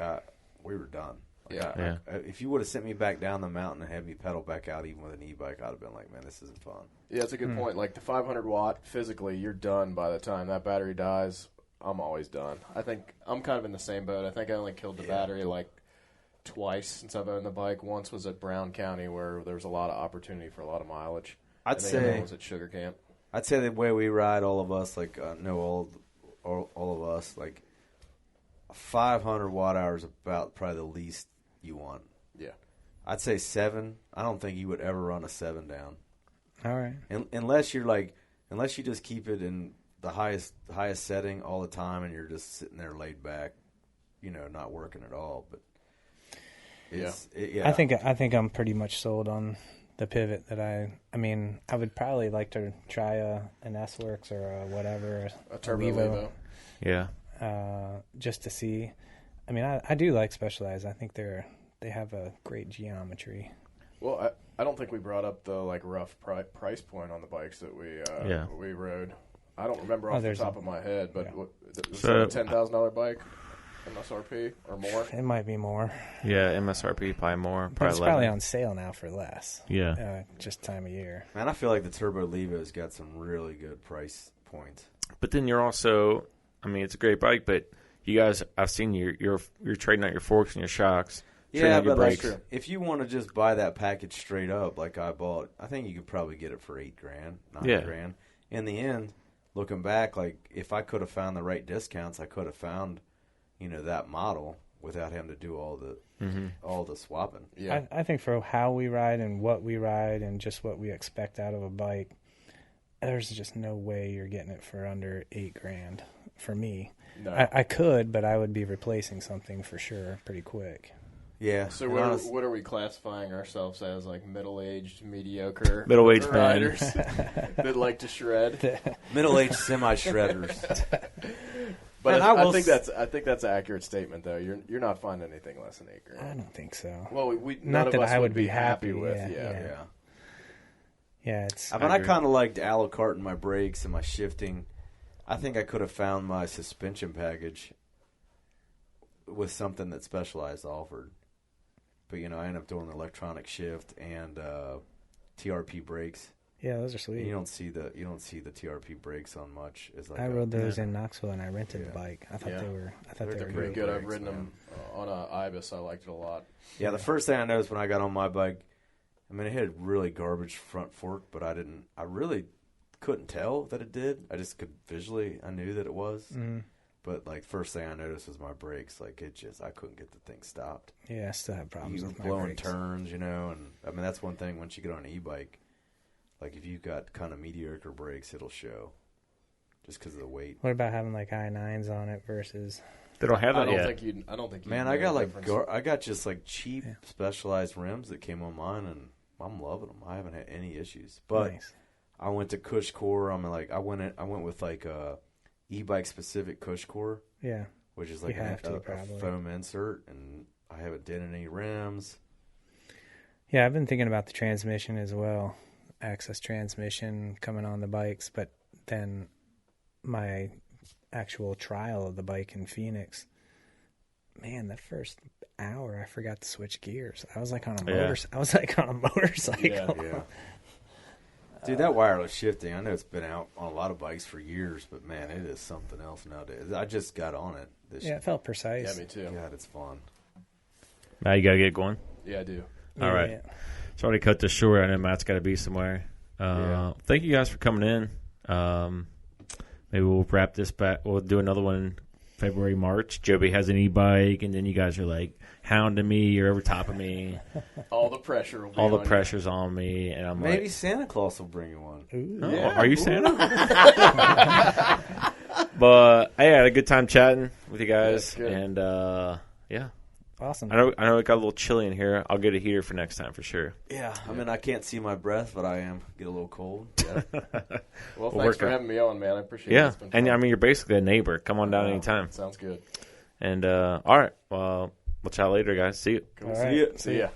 we were done. Like if you would have sent me back down the mountain and had me pedal back out even with an e-bike, I'd have been like, man, this isn't fun. Yeah, that's a good point. Like the 500 watt, physically, you're done by the time that battery dies. I'm always done. I think I'm kind of in the same boat. I think I only killed the battery like twice since I've owned the bike. Once was at Brown County where there was a lot of opportunity for a lot of mileage. I'd say it was at Sugar Camp. I'd say the way we ride, all of us, like all of us, like 500 watt hours about probably the least you want. Yeah. I'd say 7. I don't think you would ever run a 7 down. All right. Unless you just keep it in the highest setting all the time, and you're just sitting there laid back, not working at all. But yeah. I think I'm pretty much sold on the pivot. I mean, I would probably like to try an S-Works or a whatever, a Turbo Levo. Yeah. Just to see. I mean, I do like Specialized. I think they have a great geometry. Well, I don't think we brought up the rough price point on the bikes that we rode. I don't remember off the top of my head, but was it a $10,000 bike, MSRP or more? It might be more. Yeah, MSRP probably more. But it's probably on sale now for less. Yeah, just time of year. Man, I feel like the Turbo Levo's got some really good price points. But then you're also, I mean, it's a great bike, but you guys, I've seen you're trading out your forks and your shocks. Yeah, but if you want to just buy that package straight up, like I bought, I think you could probably get it for $8,000, $9,000. In the end, looking back, like if I could have found the right discounts, I could have found, that model without having to do all the swapping. Yeah, I think for how we ride and what we ride and just what we expect out of a bike, there's just no way you're getting it for under $8,000 for me. No. I could, but I would be replacing something for sure pretty quick. Yeah. So what are we classifying ourselves as? Like middle-aged, mediocre middle-aged riders that like to shred? Middle-aged semi-shredders. But I think that's an accurate statement, though. You're not finding anything less than $8,000. I don't think so. Well, none of us I would be happy with. Yeah, it's. But I kind of liked a la carte in my brakes and my shifting. I think I could have found my suspension package with something that Specialized offered. But, I ended up doing the electronic shift and TRP brakes. Yeah, those are sweet. And you don't see the TRP brakes on much. I rode those in Knoxville and I rented the bike. I thought they were pretty good. I've ridden them on a Ibis. I liked it a lot. Yeah, the first thing I noticed when I got on my bike, I mean, it had really garbage front fork, but I really couldn't tell that it did. I just could visually, I knew that it was. Mm-hmm. But first thing I noticed was my brakes. I couldn't get the thing stopped. Yeah, I still have problems with my blowing brakes. turns, and I mean that's one thing. Once you get on an e-bike, if you've got kind of mediocre brakes, it'll show, just because of the weight. What about having I9s on it versus? They don't have that yet. I don't think. Man, I got just cheap Specialized rims that came on mine, and I'm loving them. I haven't had any issues. But nice. I went to Cush Core. I mean, I went with e-bike specific Cush Core. Yeah. Which is a foam insert, and I haven't did any rims. Yeah, I've been thinking about the transmission as well. Access transmission coming on the bikes, but then my actual trial of the bike in Phoenix, man, that first hour I forgot to switch gears. I was on a motorcycle. Yeah. Dude, that wireless shifting, I know it's been out on a lot of bikes for years, but man, it is something else nowadays. I just got on it this year. It felt precise. Yeah, me too. God, it's fun. Now you got to get going? Yeah, I do. All right. Sorry to cut this short. I know Matt's got to be somewhere. Thank you guys for coming in. Maybe we'll wrap this back. We'll do another one in February, March. Joby has an e-bike, and then you guys are hounding me. You're over top of me. All the pressure will be All the pressure's on me, and I'm maybe Santa Claus will bring you one. Are you Santa? But I had a good time chatting with you guys, and awesome. I know it got a little chilly in here. I'll get a heater for next time for sure. Yeah, I mean I can't see my breath, but I get a little cold. Yeah. Well, thanks for having me on, man. I appreciate it. Yeah, and I mean you're basically a neighbor. Come on down anytime. Sounds good. And all right, well, we'll chat later, guys. See you. Cool. See ya.